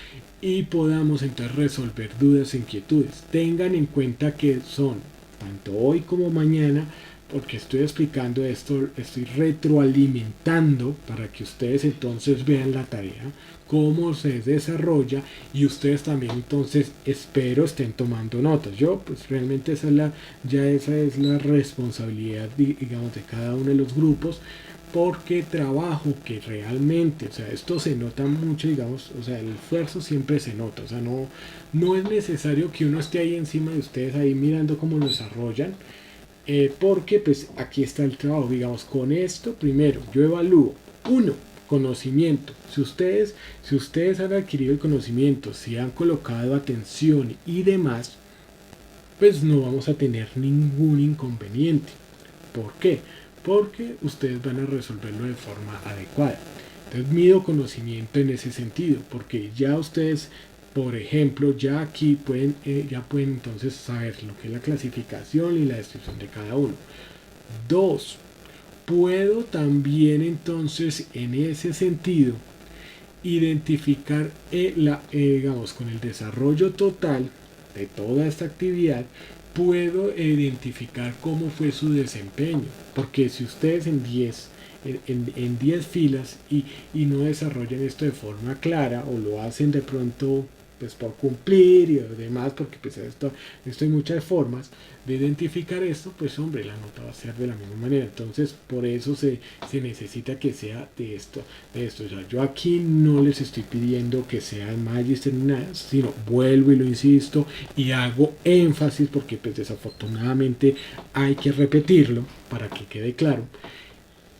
y podamos entonces resolver dudas e inquietudes. Tengan en cuenta que son tanto hoy como mañana, porque estoy explicando esto, estoy retroalimentando para que ustedes entonces vean la tarea, cómo se desarrolla y ustedes también entonces espero estén tomando notas. Yo pues realmente esa es la responsabilidad, digamos, de cada uno de los grupos, porque trabajo que realmente, o sea, esto se nota mucho, digamos, o sea, el esfuerzo siempre se nota, o sea, no es necesario que uno esté ahí encima de ustedes, ahí mirando cómo lo desarrollan, porque pues aquí está el trabajo, digamos, con esto, primero, yo evalúo, uno, conocimiento, si ustedes han adquirido el conocimiento, si han colocado atención y demás, pues no vamos a tener ningún inconveniente. ¿Por qué? Porque ustedes van a resolverlo de forma adecuada. Entonces mido conocimiento en ese sentido, porque ya ustedes, por ejemplo, ya aquí ya pueden entonces saber lo que es la clasificación y la descripción de cada uno. Dos, puedo también entonces en ese sentido identificar digamos, con el desarrollo total de toda esta actividad, puedo identificar cómo fue su desempeño. Porque si ustedes en 10 filas y no desarrollan esto de forma clara o lo hacen de pronto pues por cumplir y demás, porque pues esto hay muchas formas de identificar esto, pues hombre, la nota va a ser de la misma manera. Entonces por eso se necesita que sea de esto. O sea, yo aquí no les estoy pidiendo que sean Magister ni nada, sino vuelvo y lo insisto y hago énfasis porque pues desafortunadamente hay que repetirlo para que quede claro.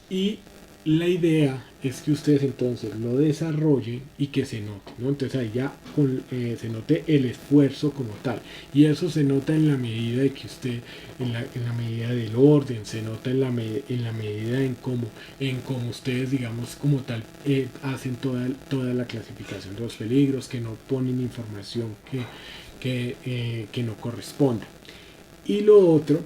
Y la idea es que ustedes entonces lo desarrollen y que se note, ¿no? Entonces ahí ya se note el esfuerzo como tal. Y eso se nota en la medida de que usted, en la medida del orden, se nota en la medida en cómo ustedes, digamos, como tal, hacen toda la clasificación de los peligros, que no ponen información que no corresponde. Y lo otro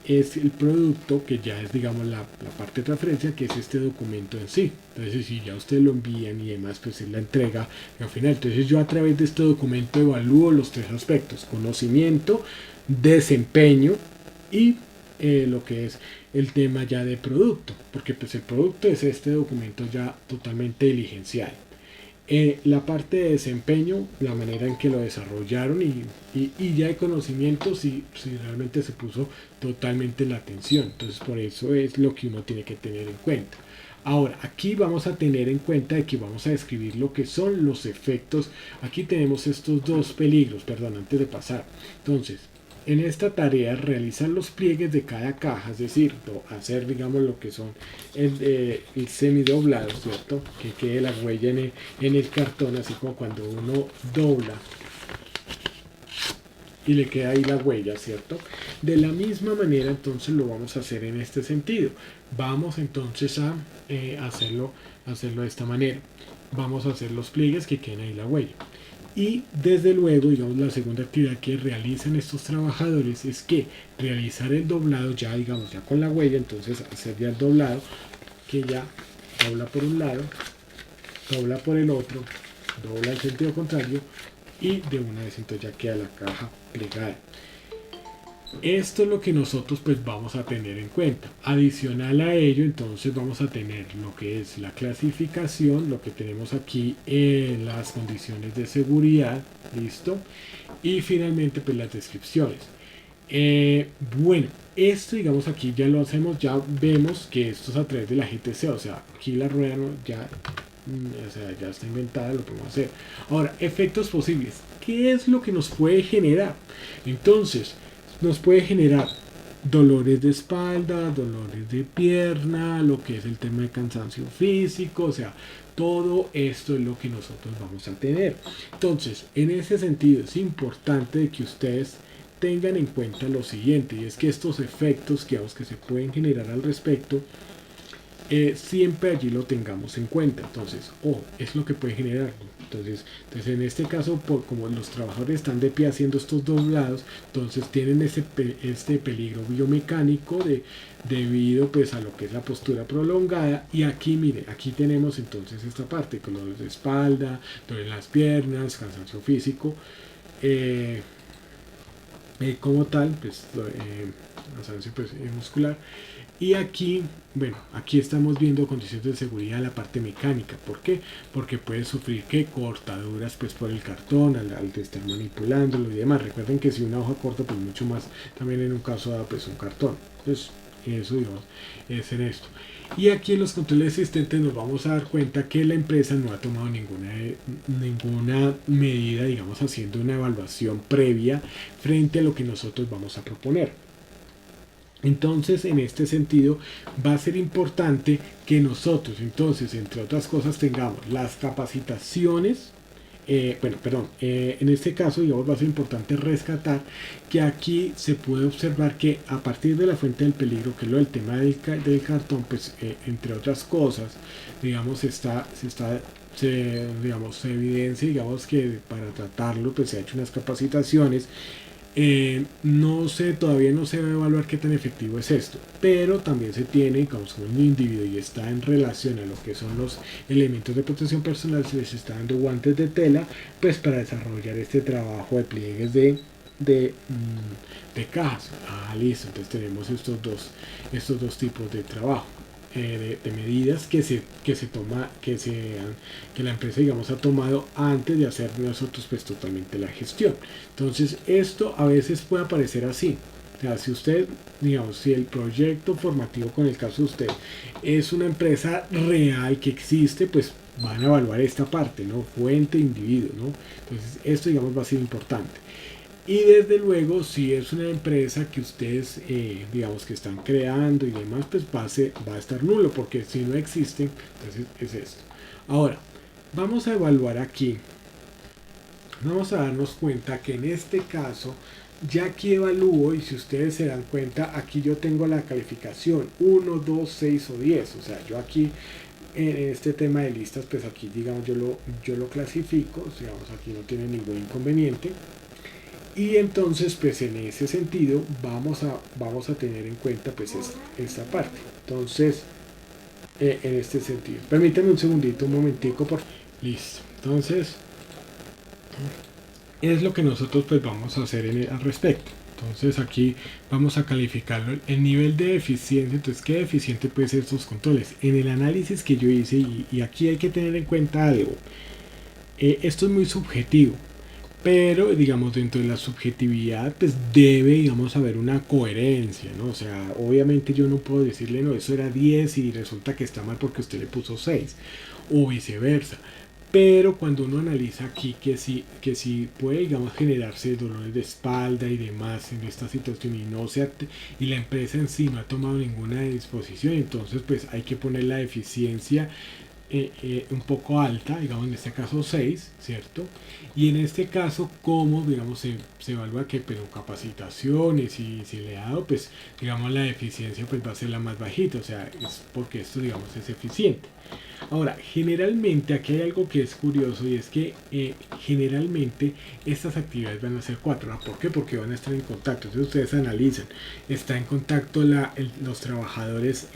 es el producto, que ya es, digamos, la parte de transferencia, que es este documento en sí. Entonces, si ya ustedes lo envían y demás, pues es la entrega al final. Entonces, yo a través de este documento evalúo los tres aspectos: conocimiento, desempeño y lo que es el tema ya de producto, porque pues el producto es este documento ya totalmente diligenciado. La parte de desempeño, la manera en que lo desarrollaron y ya de conocimiento, si realmente se puso totalmente la atención. Entonces por eso es lo que uno tiene que tener en cuenta. Ahora, aquí vamos a tener en cuenta de que vamos a describir lo que son los efectos. Aquí tenemos estos dos peligros, perdón, antes de pasar. Entonces, en esta tarea realizar los pliegues de cada caja, es decir, hacer, digamos, lo que son el semidoblado, ¿cierto? Que quede la huella en el cartón, así como cuando uno dobla y le queda ahí la huella, ¿cierto? De la misma manera, entonces lo vamos a hacer en este sentido. Vamos entonces a hacerlo de esta manera. Vamos a hacer los pliegues que queden ahí la huella. Y desde luego, digamos, la segunda actividad que realizan estos trabajadores es que realizar el doblado ya, digamos, ya con la huella. Entonces hacer ya el doblado, que ya dobla por un lado, dobla por el otro, dobla el sentido contrario y de una vez entonces ya queda la caja plegada. Esto es lo que nosotros pues vamos a tener en cuenta. Adicional a ello, entonces vamos a tener lo que es la clasificación, lo que tenemos aquí en las condiciones de seguridad, listo, y finalmente pues las descripciones. Bueno, esto, digamos, aquí ya lo hacemos, ya vemos que esto es a través de la GTC, o sea, aquí la rueda ya, o sea, ya está inventada, lo podemos hacer. Ahora, efectos posibles. ¿Qué es lo que nos puede generar? Entonces, nos puede generar dolores de espalda, dolores de pierna, lo que es el tema de cansancio físico, o sea, todo esto es lo que nosotros vamos a tener. Entonces, en ese sentido es importante que ustedes tengan en cuenta lo siguiente, y es que estos efectos que se pueden generar al respecto, siempre allí lo tengamos en cuenta. Entonces, es lo que puede generar. Entonces en este caso, como los trabajadores están de pie haciendo estos doblados, entonces tienen este peligro biomecánico debido pues a lo que es la postura prolongada. Y aquí, mire, aquí tenemos entonces esta parte, con dolores de espalda, dolor en las piernas, cansancio físico. Como tal, pues cansancio pues, muscular. Y aquí, bueno, aquí estamos viendo condiciones de seguridad en la parte mecánica. ¿Por qué? Porque puede sufrir cortaduras pues por el cartón al estar manipulándolo y demás. Recuerden que si una hoja corta, pues mucho más también en un caso da pues un cartón. Entonces, eso, digamos, es en esto. Y aquí en los controles existentes nos vamos a dar cuenta que la empresa no ha tomado ninguna medida, digamos, haciendo una evaluación previa frente a lo que nosotros vamos a proponer. Entonces, en este sentido, va a ser importante que nosotros, entonces, entre otras cosas, tengamos las capacitaciones. En este caso, digamos, va a ser importante rescatar que aquí se puede observar que a partir de la fuente del peligro, que es lo del tema del cartón, pues, entre otras cosas, digamos, se evidencia, digamos, que para tratarlo, pues, se ha hecho unas capacitaciones No sé, todavía no se va a evaluar qué tan efectivo es esto, pero también se tiene, digamos, como un individuo y está en relación a lo que son los elementos de protección personal, se les está dando guantes de tela, pues para desarrollar este trabajo de pliegues de cajas. Ah, listo, entonces tenemos estos dos tipos de trabajo. De medidas que la empresa, digamos, ha tomado antes de hacer nosotros pues totalmente la gestión. Entonces esto a veces puede aparecer así. O sea, si usted, digamos, si el proyecto formativo con el caso de usted es una empresa real que existe, pues van a evaluar esta parte, ¿no? Fuente, individuo, ¿no? Entonces esto, digamos, va a ser importante. Y desde luego, si es una empresa que ustedes, digamos, que están creando y demás, pues va a estar nulo, porque si no existe, entonces es esto. Ahora, vamos a evaluar aquí, vamos a darnos cuenta que en este caso, ya aquí evalúo, y si ustedes se dan cuenta, aquí yo tengo la calificación 1, 2, 6 o 10. O sea, yo aquí en este tema de listas, pues aquí, digamos, yo lo clasifico, digamos, aquí no tiene ningún inconveniente. Y entonces, pues en ese sentido, vamos a tener en cuenta pues esta parte. Entonces, en este sentido. Permítanme un segundito, un momentico, por listo. Entonces, es lo que nosotros pues vamos a hacer al respecto. Entonces aquí vamos a calificarlo el nivel de eficiencia. Entonces, ¿qué eficiente puede ser estos controles? En el análisis que yo hice, y aquí hay que tener en cuenta algo. Esto es muy subjetivo. Pero, digamos, dentro de la subjetividad, pues debe, digamos, haber una coherencia, ¿no? O sea, obviamente yo no puedo decirle, no, eso era 10 y resulta que está mal porque usted le puso 6, o viceversa. Pero cuando uno analiza aquí que si puede, digamos, generarse dolores de espalda y demás en esta situación y la empresa en sí no ha tomado ninguna disposición, entonces pues hay que poner la eficiencia un poco alta, digamos en este caso 6, ¿cierto? Y en este caso, como digamos se evalúa que pero capacitaciones y si le ha dado, pues digamos la eficiencia pues va a ser la más bajita, o sea, es porque esto digamos es eficiente. Ahora, generalmente aquí hay algo que es curioso y es que generalmente estas actividades van a ser 4. ¿Por qué? Porque van a estar en contacto. Entonces ustedes analizan, está en contacto los trabajadores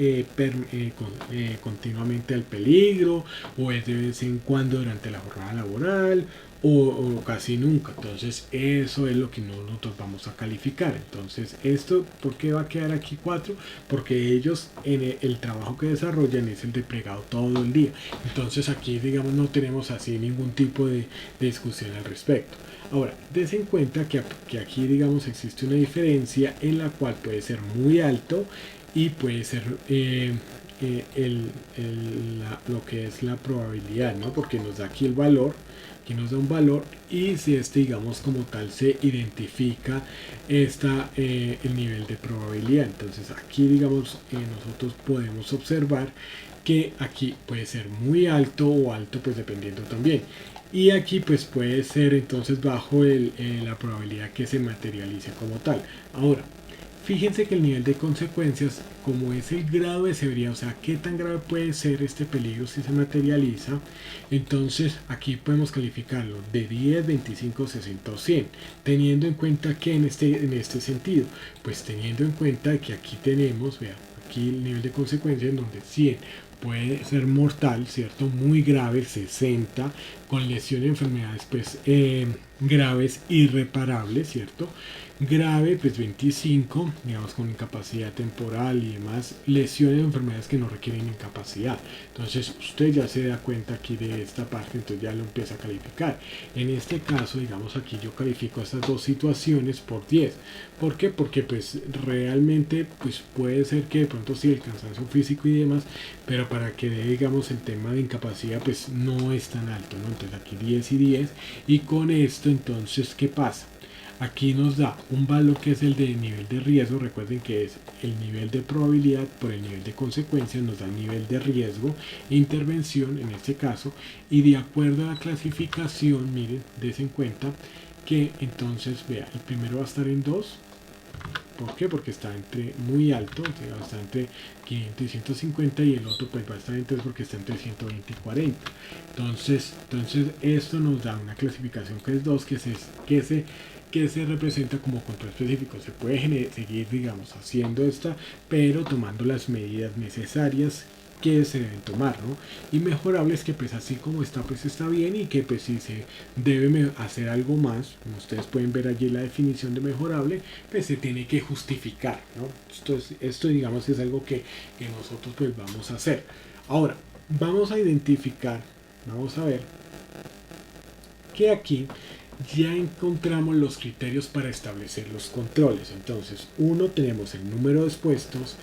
continuamente al peligro, o es de vez en cuando durante la jornada laboral, o casi nunca. Entonces eso es lo que nosotros vamos a calificar. Entonces esto, ¿por qué va a quedar aquí 4? Porque ellos en el trabajo que desarrollan es el desplegado todo el día. Entonces aquí, digamos, no tenemos así ningún tipo de discusión al respecto. Ahora, des en cuenta que aquí, digamos, existe una diferencia en la cual puede ser muy alto y puede ser lo que es la probabilidad, ¿no? Porque nos da aquí el valor, que nos da un valor, y si este, digamos, como tal se identifica el nivel de probabilidad. Entonces aquí, digamos, nosotros podemos observar que aquí puede ser muy alto o alto, pues dependiendo también. Y aquí pues puede ser entonces bajo la probabilidad que se materialice como tal. Ahora, fíjense que el nivel de consecuencias, como es el grado de severidad, o sea, qué tan grave puede ser este peligro si se materializa, entonces aquí podemos calificarlo de 10, 25, 60 o 100, teniendo en cuenta que en este sentido, pues teniendo en cuenta que aquí tenemos, vean, aquí el nivel de consecuencia en donde 100 puede ser mortal, ¿cierto? Muy grave, 60, con lesiones y enfermedades pues graves, irreparables, ¿cierto? Grave, pues 25, digamos con incapacidad temporal y demás, lesiones o enfermedades que no requieren incapacidad. Entonces usted ya se da cuenta aquí de esta parte, entonces ya lo empieza a calificar. En este caso, digamos aquí yo califico estas dos situaciones por 10. ¿Por qué? Porque pues realmente pues puede ser que de pronto sí el cansancio físico y demás, pero para que digamos el tema de incapacidad pues no es tan alto, ¿no? Entonces aquí 10 y 10, y con esto entonces ¿qué pasa? Aquí nos da un valor que es el de nivel de riesgo. Recuerden que es el nivel de probabilidad por el nivel de consecuencia, nos da el nivel de riesgo, intervención en este caso, y de acuerdo a la clasificación, miren, des en cuenta que entonces, vea, el primero va a estar en 2, ¿Por qué? Porque está muy alto, está entre 500 y 150, y el otro pues va a estar en 3 porque está entre 120 y 40. Entonces esto nos da una clasificación que es 2, que se representa como control específico. Se puede seguir, digamos, haciendo esta, pero tomando las medidas necesarias que se deben tomar, ¿no? Y mejorables, que pues así como está, pues está bien, y que pues si se debe hacer algo más, como ustedes pueden ver allí la definición de mejorable, pues se tiene que justificar, ¿no? Esto digamos es algo que nosotros pues vamos a hacer. Ahora, vamos a identificar, vamos a ver que aquí ya encontramos los criterios para establecer los controles. Entonces, uno, tenemos el número de expuestos,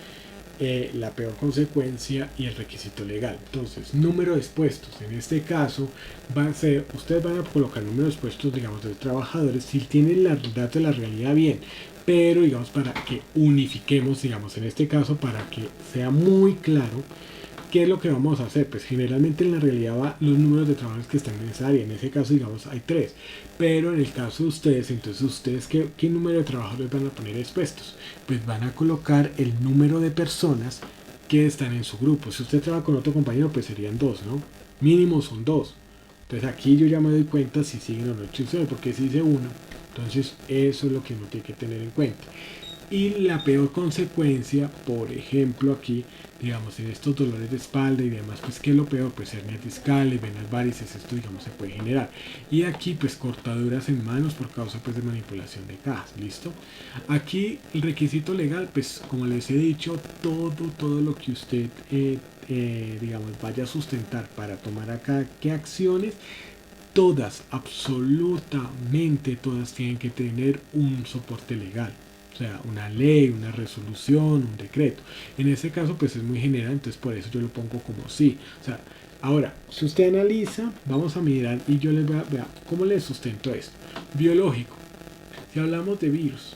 la peor consecuencia y el requisito legal. Entonces, número de expuestos, en este caso va a ser, ustedes van a colocar número de expuestos, digamos, de trabajadores, si tienen la datos de la realidad, bien, pero digamos para que unifiquemos, digamos, en este caso, para que sea muy claro ¿qué es lo que vamos a hacer? Pues generalmente en la realidad va los números de trabajadores que están en esa área. En ese caso, digamos, hay 3. Pero en el caso de ustedes, entonces ustedes, ¿qué número de trabajadores van a poner expuestos? Pues van a colocar el número de personas que están en su grupo. Si usted trabaja con otro compañero, pues serían 2, ¿no? Mínimo son 2. Entonces aquí yo ya me doy cuenta si siguen o no instrucciones, porque si dice 1, entonces eso es lo que uno tiene que tener en cuenta. Y la peor consecuencia, por ejemplo, aquí, digamos, en estos dolores de espalda y demás, pues ¿qué es lo peor? Pues hernias discales, venas varices, esto, digamos, se puede generar. Y aquí, pues cortaduras en manos por causa, pues, de manipulación de cajas, ¿listo? Aquí, el requisito legal, pues, como les he dicho, todo lo que usted, digamos, vaya a sustentar para tomar acá, ¿qué acciones? Todas, absolutamente todas, tienen que tener un soporte legal. O sea, una ley, una resolución, un decreto. En este caso, pues es muy general, entonces por eso yo lo pongo como sí. O sea, ahora, si usted analiza, vamos a mirar y yo les voy a ver cómo les sustento esto. Biológico. Si hablamos de virus,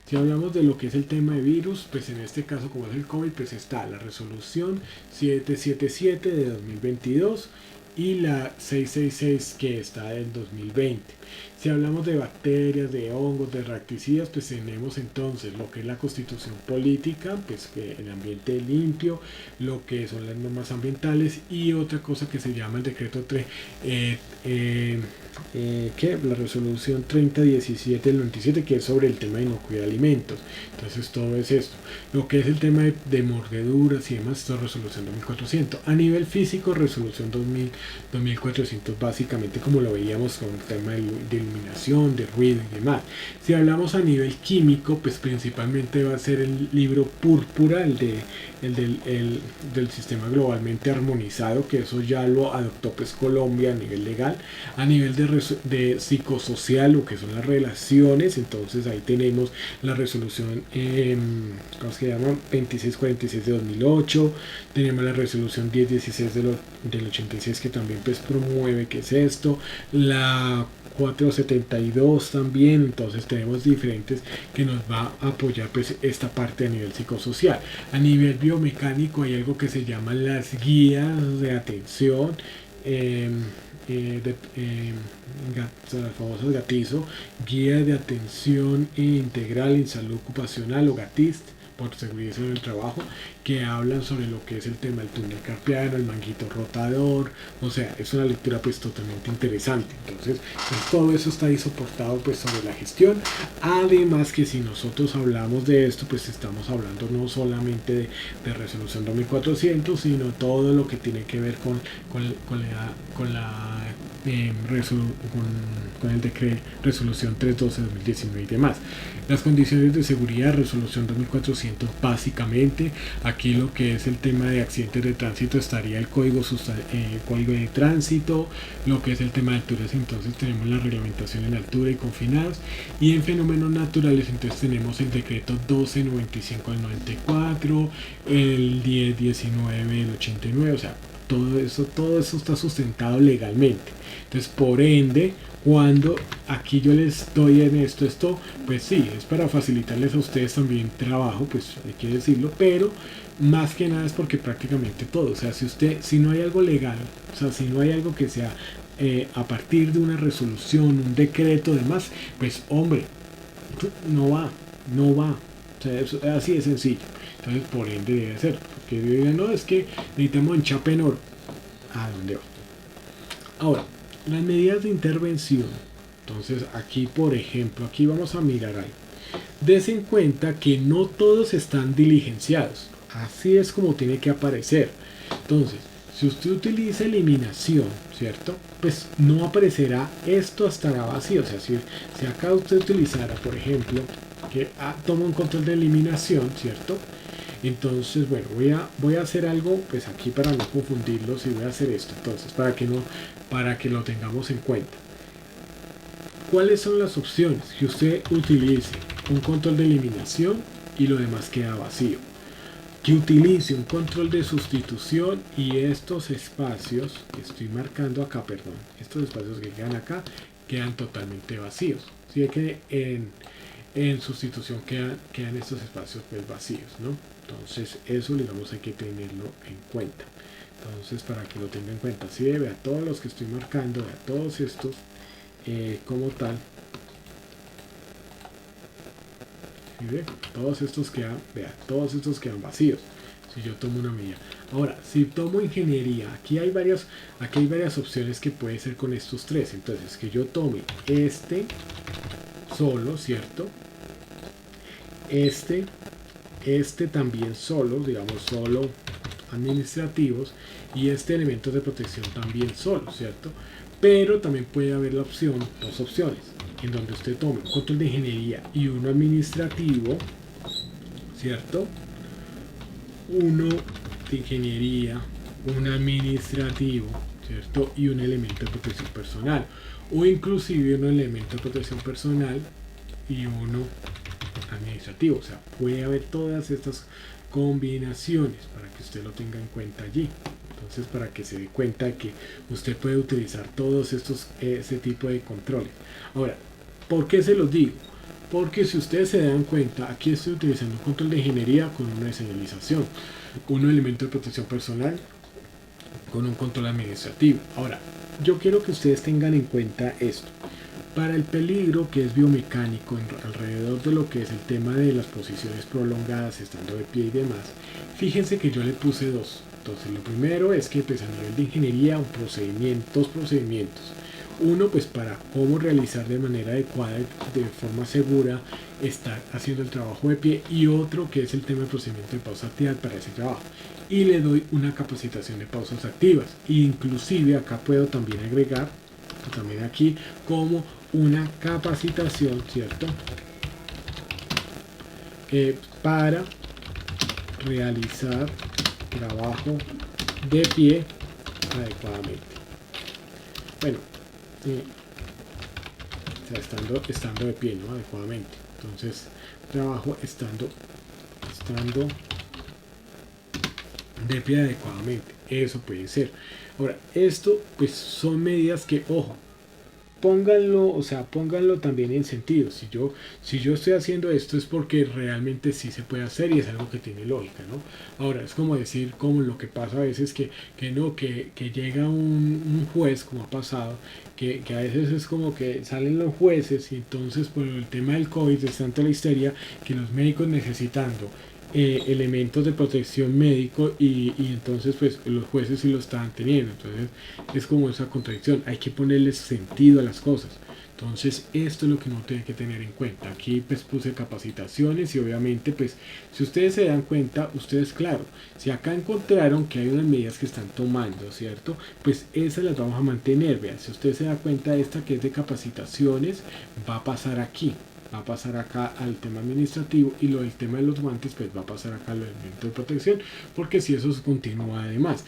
si hablamos de lo que es el tema de virus, pues en este caso, como es el COVID, pues está la resolución 777 de 2022 y la 666 que está del 2020. Si hablamos de bacterias, de hongos, de racticidas, pues tenemos entonces lo que es la constitución política, pues que el ambiente limpio, lo que son las normas ambientales, y otra cosa que se llama el decreto 3, la resolución 3017 del 97, que es sobre el tema de inocuidad de alimentos. Entonces todo es esto. Lo que es el tema de mordeduras y demás, esto es resolución 2400. A nivel físico, resolución 2400, básicamente como lo veíamos con el tema de iluminación, de ruido y demás. Si hablamos a nivel químico, pues principalmente va a ser el libro púrpura, el del sistema globalmente armonizado, que eso ya lo adoptó pues Colombia a nivel legal. A nivel de psicosocial, lo que son las relaciones, entonces ahí tenemos la resolución, ¿cómo se llama? 2646 de 2008, tenemos la resolución 1016 del 86, que también pues promueve, ¿qué es esto? La 472 también. Entonces tenemos diferentes que nos va a apoyar pues esta parte a nivel psicosocial. A nivel biomecánico hay algo que se llama las guías de atención, las famosas GATIZO, guía de atención integral en salud ocupacional, o GATIST, por seguridad en el trabajo, que hablan sobre lo que es el tema del túnel carpiano, el manguito rotador. O sea, es una lectura pues totalmente interesante. Entonces, pues, todo eso está ahí soportado pues sobre la gestión. Además que si nosotros hablamos de esto, pues estamos hablando no solamente de resolución 2400, sino todo lo que tiene que ver con el decreto resolución 312-2019 y demás. Las condiciones de seguridad, resolución 2400, básicamente. Aquí lo que es el tema de accidentes de tránsito estaría el código de tránsito. Lo que es el tema de alturas, entonces tenemos la reglamentación en altura y confinados. Y en fenómenos naturales, entonces tenemos el decreto 1295 del 94, el 1019 del 89. O sea, todo eso está sustentado legalmente. Entonces, por ende, cuando aquí yo les doy en esto, pues sí, es para facilitarles a ustedes también trabajo, pues hay que decirlo, pero más que nada es porque prácticamente todo, o sea, si no hay algo legal, o sea, si no hay algo que sea a partir de una resolución, un decreto, demás, pues hombre, no va. O sea, así de sencillo. Entonces, por ende debe ser. Porque digan, no, es que necesitamos enchape en oro. ¿A dónde va? Ahora, las medidas de intervención. Entonces, aquí, por ejemplo, aquí vamos a mirar algo. Des en cuenta que no todos están diligenciados. Así es como tiene que aparecer. Entonces, si usted utiliza eliminación, ¿cierto? Pues no aparecerá, esto estará vacío. O sea, si acá usted utilizara, por ejemplo, que toma un control de eliminación, ¿cierto? Entonces, bueno, voy a hacer algo, pues aquí para no confundirlos y voy a hacer esto. Entonces, para que lo tengamos en cuenta. ¿Cuáles son las opciones? Que usted utilice un control de eliminación y lo demás queda vacío. Que utilice un control de sustitución y estos espacios que estoy marcando acá, perdón, estos espacios que quedan acá quedan totalmente vacíos. ¿Sí? Que en sustitución quedan estos espacios pues vacíos, ¿no? Entonces eso digamos hay que tenerlo en cuenta. Entonces para que lo tenga en cuenta, si vea todos los que estoy marcando, vea todos estos como tal, ¿sí ve? Todos estos quedan vacíos si yo tomo una medida. Ahora, si tomo ingeniería, aquí hay varias opciones que puede ser con estos tres. Entonces, que yo tome este solo, ¿cierto? Este también solo, digamos solo administrativos, y este elemento de protección también solo, ¿cierto? Pero también puede haber dos opciones, en donde usted tome un control de ingeniería y uno administrativo, ¿cierto? Uno de ingeniería, un administrativo, ¿cierto? Y un elemento de protección personal, o inclusive un elemento de protección personal y uno administrativo. O sea, puede haber todas estas combinaciones para que usted lo tenga en cuenta allí. Entonces, para que se dé cuenta de que usted puede utilizar todos ese tipo de controles. Ahora, ¿por qué se los digo? Porque si ustedes se dan cuenta, aquí estoy utilizando un control de ingeniería con una señalización, un elemento de protección personal con un control administrativo. Ahora, yo quiero que ustedes tengan en cuenta esto. Para el peligro que es biomecánico alrededor de lo que es el tema de las posiciones prolongadas, estando de pie y demás, fíjense que yo le puse dos. Entonces, lo primero es que pues, a nivel de ingeniería, dos procedimientos. Uno, pues para cómo realizar de manera adecuada, de forma segura, estar haciendo el trabajo de pie, y otro que es el tema del procedimiento de pausa activa para ese trabajo. Y le doy una capacitación de pausas activas. Inclusive acá puedo también agregar, también aquí, como una capacitación, ¿cierto? Para realizar trabajo de pie adecuadamente. Bueno, o sea, estando de pie, ¿no? Adecuadamente. Entonces, trabajo estando de pie adecuadamente. Eso puede ser. Ahora, esto pues son medidas que, ojo, pónganlo también en sentido. Si yo estoy haciendo esto es porque realmente sí se puede hacer y es algo que tiene lógica, ¿no? Ahora, es como decir, como lo que pasa a veces que llega un juez, como ha pasado, que a veces es como que salen los jueces y entonces por el tema del COVID es tanta la histeria que los médicos necesitando elementos de protección médico y entonces pues los jueces sí lo estaban teniendo. Entonces es como esa contradicción, hay que ponerle sentido a las cosas. Entonces esto es lo que uno tiene que tener en cuenta. Aquí pues puse capacitaciones y obviamente pues si ustedes se dan cuenta, ustedes claro, si acá encontraron que hay unas medidas que están tomando, ¿cierto? Pues esas las vamos a mantener. Vean, si usted se da cuenta, esta que es de capacitaciones va a pasar aquí, va a pasar acá al tema administrativo, y lo del tema de los guantes pues va a pasar acá al elemento de protección, porque si eso se continúa además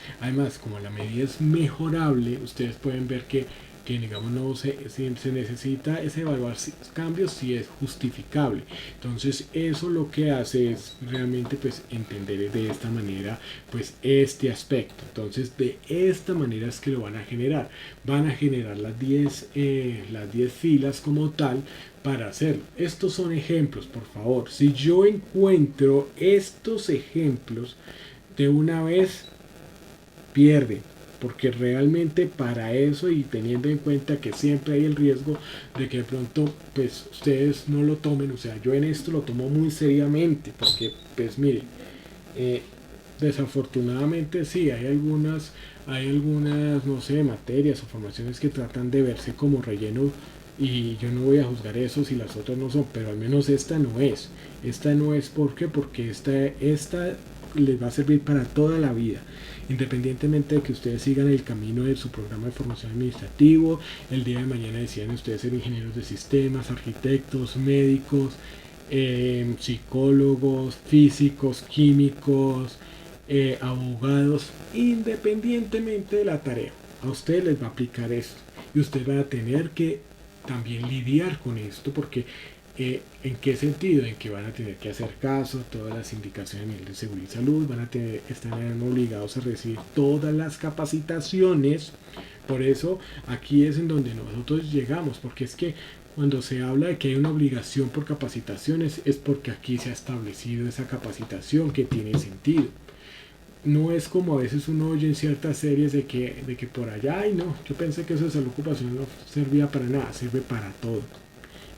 como la medida es mejorable, ustedes pueden ver que digamos no se necesita evaluar cambios si es justificable. Entonces eso lo que hace es realmente pues entender de esta manera pues este aspecto. Entonces de esta manera es que lo van a generar las 10 filas como tal para hacerlo. Estos son ejemplos, por favor. Si yo encuentro estos ejemplos, de una vez pierden. porque realmente para eso, y teniendo en cuenta que siempre hay el riesgo de que de pronto pues ustedes no lo tomen, o sea, yo en esto lo tomo muy seriamente, porque pues mire, eh, desafortunadamente sí, hay algunas, no sé, materias o formaciones que tratan de verse como relleno, y yo no voy a juzgar eso si las otras no son, pero al menos esta no es. Esta no es, ¿por qué? Porque esta les va a servir para toda la vida, independientemente de que ustedes sigan el camino de su programa de formación administrativo. El día de mañana decían ustedes ser ingenieros de sistemas, arquitectos, médicos, psicólogos, físicos, químicos, abogados, independientemente de la tarea, a ustedes les va a aplicar esto, y ustedes van a tener que también lidiar con esto, porque ¿en qué sentido? En que van a tener que hacer caso a todas las indicaciones de seguridad y salud, van a tener, están obligados a recibir todas las capacitaciones. Por eso aquí es en donde nosotros llegamos, porque es que cuando se habla de que hay una obligación por capacitaciones, es porque aquí se ha establecido esa capacitación que tiene sentido. No es como a veces uno oye en ciertas series de que por allá, ay no, yo pensé que eso de salud ocupacional no servía para nada, sirve para todo.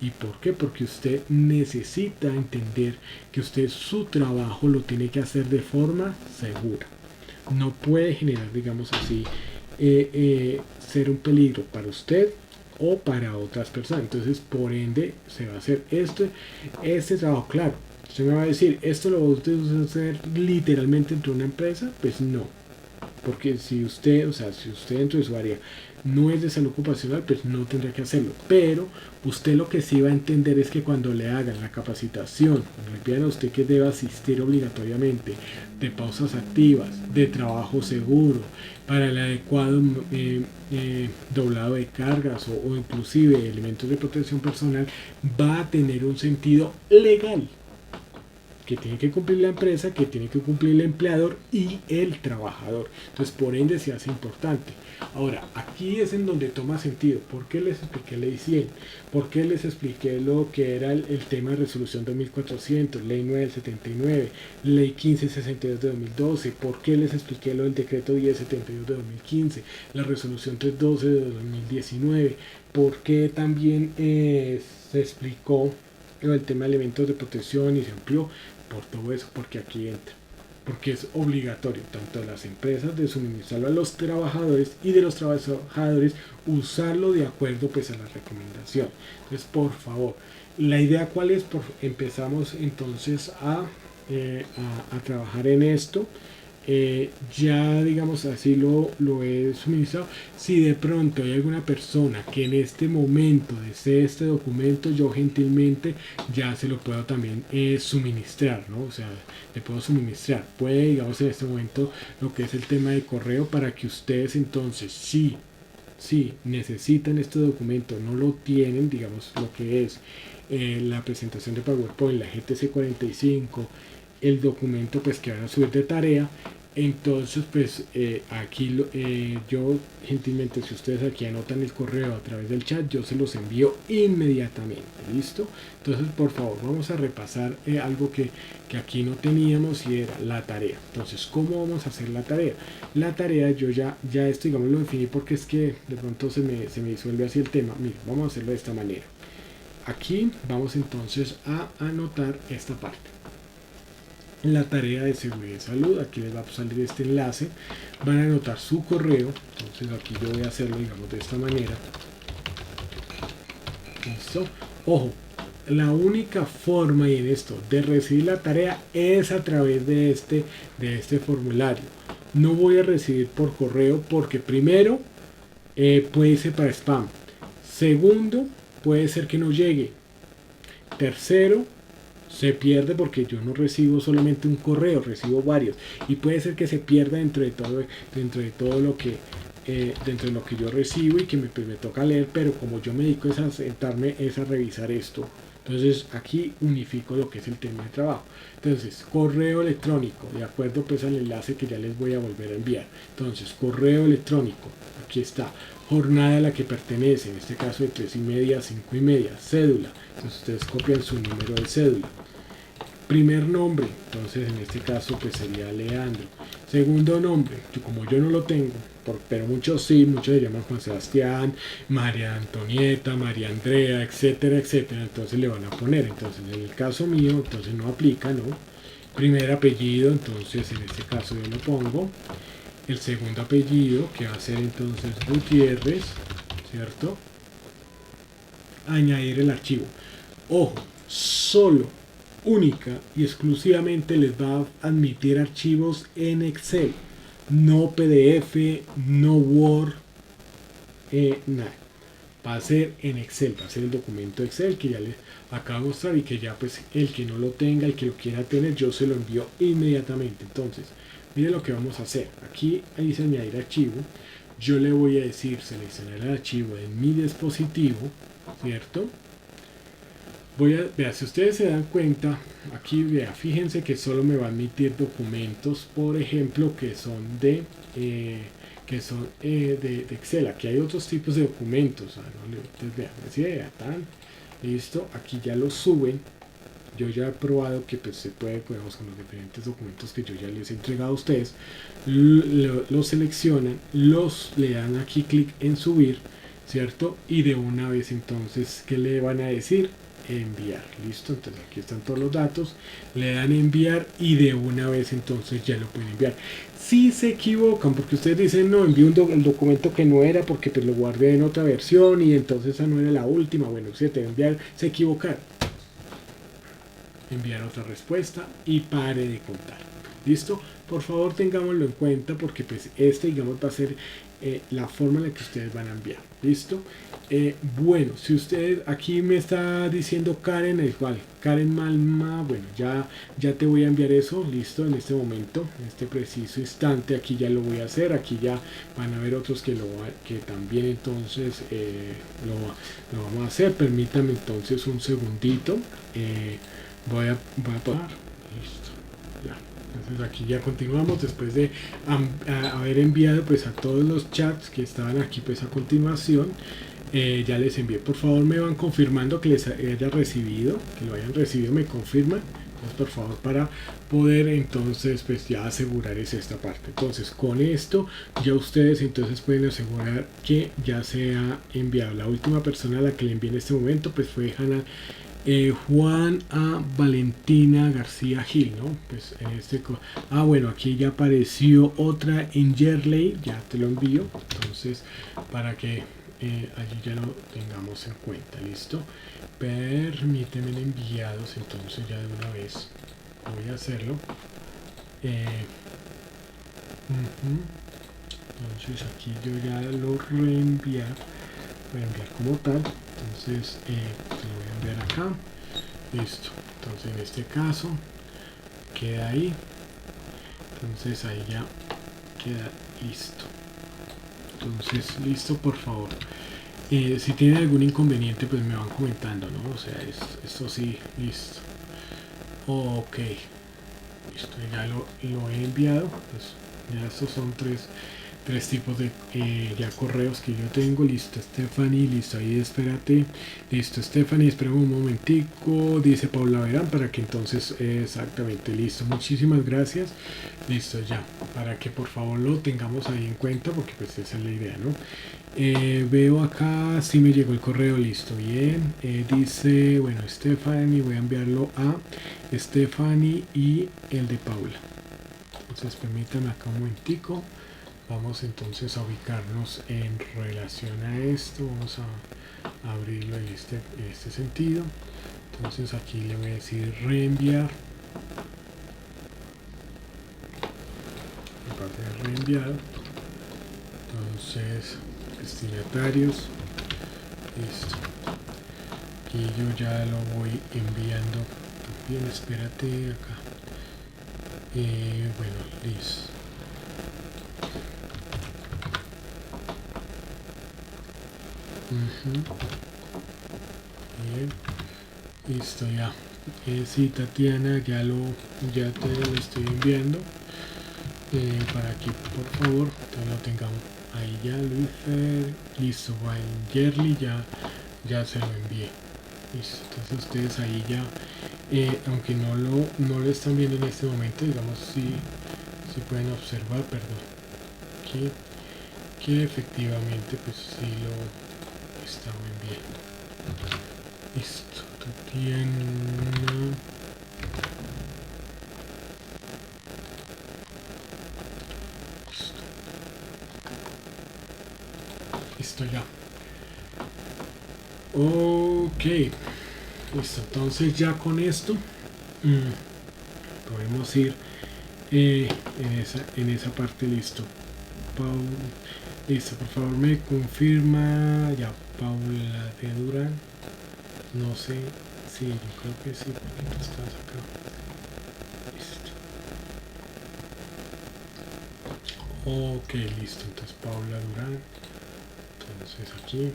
¿Y por qué? Porque usted necesita entender que usted su trabajo lo tiene que hacer de forma segura. No puede generar, digamos así, ser un peligro para usted o para otras personas. Entonces, por ende, se va a hacer este trabajo. Claro, usted me va a decir, ¿esto lo va a usted hacer literalmente dentro de una empresa? Pues no. Porque si usted, o sea, si usted dentro de su área no es de salud ocupacional, pues no tendrá que hacerlo. Pero usted lo que sí va a entender es que cuando le hagan la capacitación, cuando le pidan a usted que deba asistir obligatoriamente de pausas activas, de trabajo seguro, para el adecuado doblado de cargas o inclusive elementos de protección personal, va a tener un sentido legal que tiene que cumplir la empresa, que tiene que cumplir el empleador y el trabajador. Entonces, por ende, se hace importante. Ahora, aquí es en donde toma sentido. ¿Por qué les expliqué ley 100? ¿Por qué les expliqué lo que era el tema de resolución 2400, ley 9 del 79, ley 1562 de 2012? ¿Por qué les expliqué lo del decreto 1072 de 2015, la resolución 312 de 2019? ¿Por qué también se explicó el tema de elementos de protección y se amplió? Por todo eso, porque aquí entra, porque es obligatorio tanto de las empresas de suministrarlo a los trabajadores y de los trabajadores usarlo de acuerdo pues a la recomendación. Entonces, por favor, la idea cuál es, empezamos entonces a trabajar en esto. Ya digamos así lo he suministrado. Si de pronto hay alguna persona que en este momento desee este documento, yo gentilmente ya se lo puedo también suministrar, ¿no? O sea, le puedo suministrar. Puede, digamos, en este momento lo que es el tema de correo, para que ustedes entonces, si necesitan este documento, no lo tienen, digamos, lo que es la presentación de PowerPoint, la GTC 45, el documento pues que van a subir de tarea. Entonces pues aquí yo gentilmente, si ustedes aquí anotan el correo a través del chat, yo se los envío inmediatamente. ¿Listo? Entonces, por favor, vamos a repasar algo que aquí no teníamos, y era la tarea. Entonces, ¿cómo vamos a hacer la tarea? La tarea yo ya esto, digamos, lo definí, porque es que de pronto se me disuelve así el tema. Mira, vamos a hacerlo de esta manera. Aquí vamos entonces a anotar esta parte. La tarea de seguridad y salud, aquí les va a salir este enlace, van a anotar su correo. Entonces aquí yo voy a hacerlo, digamos, de esta manera. Listo. Ojo, la única forma y en esto de recibir la tarea es a través de este formulario. No voy a recibir por correo, porque primero puede ser para spam, segundo puede ser que no llegue, tercero se pierde porque yo no recibo solamente un correo, recibo varios, y puede ser que se pierda dentro de todo lo que dentro de lo que yo recibo, y que me toca leer, pero como yo me dedico a sentarme a revisar esto, entonces aquí unifico lo que es el tema de trabajo. Entonces, correo electrónico, de acuerdo pues al enlace que ya les voy a volver a enviar. Entonces, correo electrónico, aquí está, jornada a la que pertenece, en este caso de 3:30 a 5:30, cédula, entonces ustedes copian su número de cédula. Primer nombre, entonces en este caso pues sería Leandro. Segundo nombre, como yo no lo tengo, pero muchos sí, muchos le llaman Juan Sebastián, María Antonieta, María Andrea, etcétera, etcétera, entonces le van a poner, entonces en el caso mío, entonces no aplica, ¿no? Primer apellido, entonces en este caso yo lo pongo, el segundo apellido, que va a ser entonces Gutiérrez, ¿cierto? Añadir el archivo. Ojo, solo, única y exclusivamente les va a admitir archivos en Excel, no PDF, no Word, nada. Va a ser en Excel, va a ser el documento Excel que ya les acabo de mostrar y que ya pues el que no lo tenga, el que lo quiera tener, yo se lo envío inmediatamente. Entonces, miren lo que vamos a hacer. Aquí dice añadir archivo. Yo le voy a decir seleccionar el archivo en mi dispositivo, ¿cierto? Vea, si ustedes se dan cuenta, aquí vea, fíjense que solo me va a admitir documentos, por ejemplo, que son de Excel. Aquí hay otros tipos de documentos. ¿No? Entonces, vean, así de tan, listo, aquí ya lo suben. Yo ya he probado que pues, se puede, digamos, con los diferentes documentos que yo ya les he entregado a ustedes, los seleccionan, le dan aquí clic en subir, ¿cierto? Y de una vez entonces, ¿qué le van a decir? Enviar, listo, entonces aquí están todos los datos, le dan enviar y de una vez entonces ya lo pueden enviar. Si se equivocan, porque ustedes dicen no, envié el documento que no era porque pues lo guardé en otra versión y entonces esa no era la última, bueno, se equivocaron, enviar otra respuesta y pare de contar, listo. Por favor tengámoslo en cuenta porque pues digamos va a ser la forma en la que ustedes van a enviar, listo. Bueno, si usted aquí me está diciendo Karen, igual Karen Malma, bueno, ya te voy a enviar eso, listo, en este momento, en este preciso instante, aquí ya lo voy a hacer, aquí ya van a ver otros que también entonces lo vamos a hacer. Permítame entonces un segundito, voy a parar, listo, ya. Entonces aquí ya continuamos después de haber enviado pues a todos los chats que estaban aquí pues a continuación. Ya les envié, por favor me van confirmando que les haya recibido, que lo hayan recibido, me confirman, entonces por favor para poder entonces pues ya asegurar esta parte. Entonces con esto ya ustedes entonces pueden asegurar que ya se ha enviado. La última persona a la que le envié en este momento pues fue Juan a Valentina García Gil, ¿no? Pues en bueno, aquí ya apareció otra en Yerley, ya te lo envío, entonces para que allí ya lo tengamos en cuenta, listo. Permíteme en enviados, entonces ya de una vez voy a hacerlo. Entonces aquí yo ya lo voy a enviar como tal, entonces lo voy a enviar acá, listo. Entonces en este caso queda ahí, entonces ahí ya queda listo. Entonces listo, por favor. Si tienen algún inconveniente pues me van comentando, ¿no? O sea, esto sí, listo. Ok, listo, ya lo he enviado. Pues ya estos son tres tipos de ya correos que yo tengo. Listo, Stephanie, listo, ahí espérate. Listo, Stephanie, espera un momentico, dice Paula Verán, para que entonces exactamente, listo, muchísimas gracias. Listo, ya, para que por favor lo tengamos ahí en cuenta, porque pues esa es la idea, ¿no? Veo acá, sí me llegó el correo, listo, bien. Dice, bueno, Stephanie, voy a enviarlo a Stephanie y el de Paula. Entonces permítanme acá un momentico. Vamos entonces a ubicarnos en relación a esto. Vamos a abrirlo en este sentido. Entonces aquí le voy a decir reenviar. En parte de reenviado. Entonces, destinatarios. Listo. Aquí yo ya lo voy enviando. Bien, espérate acá. Bueno, listo. Bien, listo ya. Sí, Tatiana, ya te lo estoy enviando para que por favor lo tengamos ahí ya. Luis, listo. Yerly ya se lo envié. Listo, entonces ustedes ahí ya aunque no lo están viendo en este momento, digamos, Si pueden observar, perdón, que efectivamente pues sí lo está muy bien. Listo, Tatiana. Listo ya. Ok, listo. Entonces ya con esto podemos ir en esa parte. Listo. Listo, por favor me confirma. Ya, Paula de Durán. No sé. Sí, yo creo que sí, porque tú estás acá. Listo. Ok, listo. Entonces Paula Durán. Entonces aquí.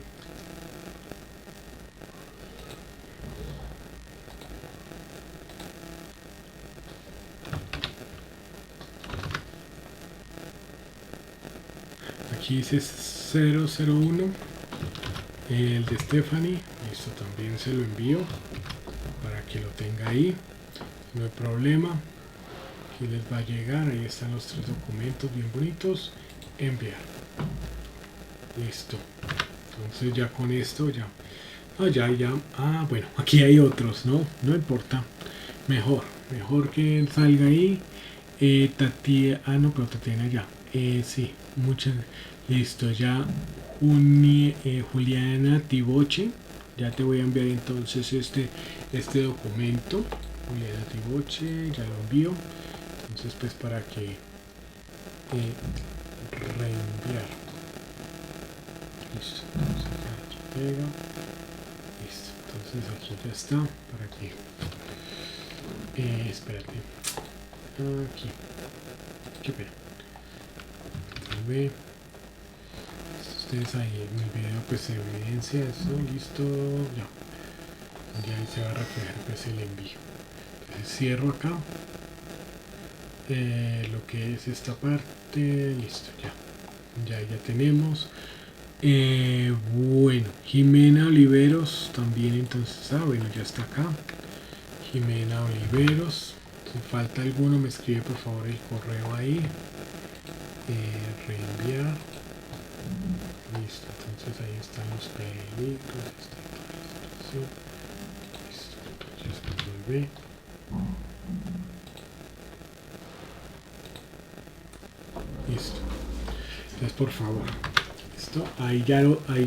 Aquí dice 001, el de Stephanie. Listo, también se lo envío para que lo tenga ahí, no hay problema. Aquí les va a llegar, ahí están los 3 documentos bien bonitos. Enviar. Listo. Entonces ya con esto ya. Bueno, aquí hay otros, ¿no? No importa. Mejor que salga ahí. Tatiana, no, pero Tatiana ya. Sí, muchas. Listo, ya. Juliana Tiboche. Ya te voy a enviar entonces este documento. Juliana Tiboche, ya lo envío. Entonces, pues para que reenviar. Listo, entonces aquí pega. Listo, entonces aquí ya está. Para que. Espérate. Aquí. Qué pena. Ustedes ahí en el video pues se evidencia eso. Listo. Ya. Ya ahí se va a reflejar pues el envío. Entonces cierro acá. Lo que es esta parte. Listo, ya. Ya tenemos. Bueno, Jimena Oliveros también entonces. Bueno, ya está acá. Jimena Oliveros. Si falta alguno, me escribe por favor el correo ahí. Reenviar. Listo, entonces ahí están los peligros. Listo, entonces vuelve. Listo. Entonces por favor. Listo. Ahí ya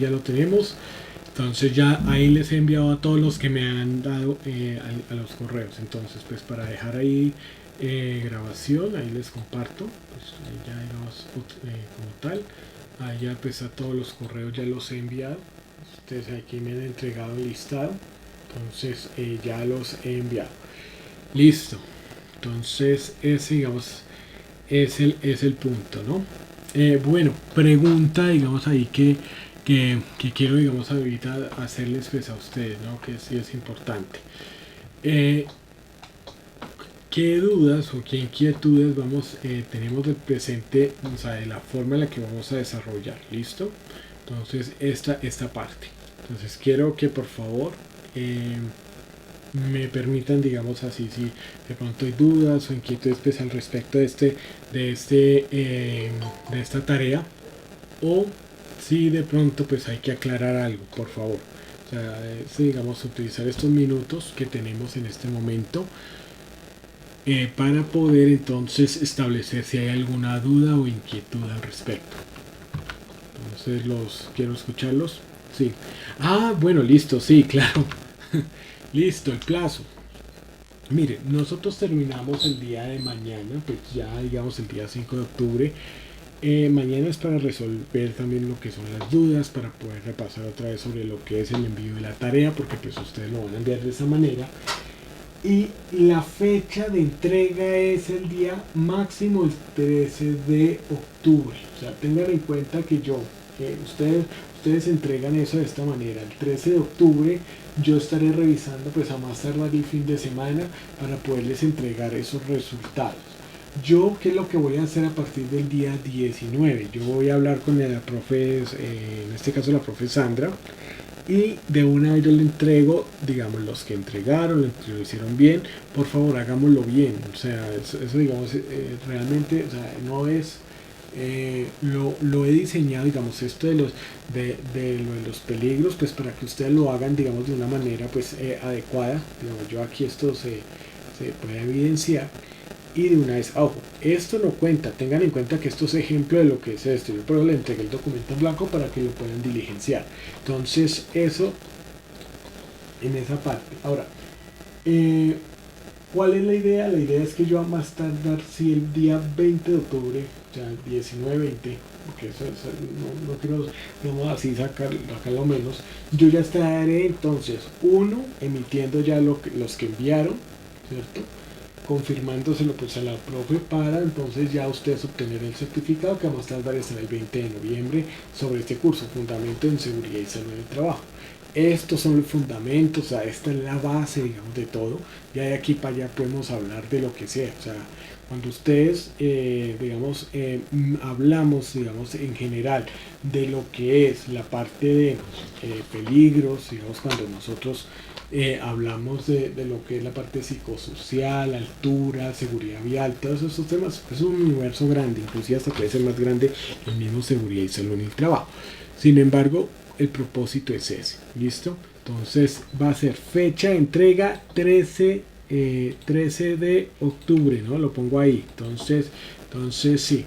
lo tenemos. Entonces ya ahí les he enviado a todos los que me han dado a los correos. Entonces pues para dejar ahí grabación, ahí les comparto. Pues ahí ya como tal. Ahí ya pues a todos los correos ya los he enviado. Ustedes aquí me han entregado el listado. Entonces ya los he enviado. Listo. Entonces ese digamos es el punto, ¿no? Bueno, pregunta digamos ahí que quiero digamos ahorita hacerles pues a ustedes, ¿no? Que sí es importante. ¿Qué dudas o qué inquietudes tenemos del presente, o sea, de la forma en la que vamos a desarrollar? ¿Listo? Entonces esta parte. Entonces quiero que por favor me permitan, digamos así, si de pronto hay dudas o inquietudes pues, al respecto de esta tarea, o si de pronto pues hay que aclarar algo, por favor. O sea, digamos, utilizar estos minutos que tenemos en este momento para poder entonces establecer si hay alguna duda o inquietud al respecto. Entonces quiero escucharlos. Sí. Bueno, listo, sí, claro. Listo, el plazo. Mire, nosotros terminamos el día de mañana, pues ya digamos el día 5 de octubre. Mañana es para resolver también lo que son las dudas, para poder repasar otra vez sobre lo que es el envío de la tarea, porque pues ustedes lo van a enviar de esa manera. Y la fecha de entrega es el día máximo el 13 de octubre. O sea, tengan en cuenta que ustedes entregan eso de esta manera. El 13 de octubre yo estaré revisando pues a más tardar el fin de semana para poderles entregar esos resultados. Yo, ¿qué es lo que voy a hacer a partir del día 19? Yo voy a hablar con la profe, en este caso la profe Sandra, y de una vez yo le entrego, digamos, los que entregaron, lo hicieron bien, por favor hagámoslo bien, o sea, eso digamos, realmente, o sea, no es, lo he diseñado, digamos, esto de lo de los peligros, pues para que ustedes lo hagan, digamos, de una manera, pues, adecuada, digamos, yo aquí esto se puede evidenciar, y de una vez, ojo, esto no cuenta, tengan en cuenta que esto es ejemplo de lo que es esto, yo por eso le entregué el documento en blanco para que lo puedan diligenciar, entonces eso en esa parte. Ahora, eh, ¿cuál es la idea? La idea es que yo a más tardar, si el día 20 de octubre, o sea, 19-20, porque eso no quiero, digamos así, sacarlo menos, yo ya estaré entonces, uno, emitiendo ya los que enviaron, ¿cierto? Confirmándoselo pues a la profe para entonces ya ustedes obtener el certificado que más tardar estará el 20 de noviembre sobre este curso, Fundamento en Seguridad y Salud en el Trabajo. Estos son los fundamentos, o sea, esta es la base, digamos, de todo. Ya de aquí para allá podemos hablar de lo que sea. O sea, cuando ustedes, digamos, hablamos, digamos, en general de lo que es la parte de peligros, digamos, cuando nosotros hablamos de lo que es la parte psicosocial, altura, seguridad vial, todos esos temas, es un universo grande, inclusive hasta puede ser más grande el mismo seguridad y salud en el trabajo. Sin embargo, el propósito es ese, ¿listo? Entonces va a ser fecha de entrega 13 de octubre, ¿no? Lo pongo ahí. Entonces sí.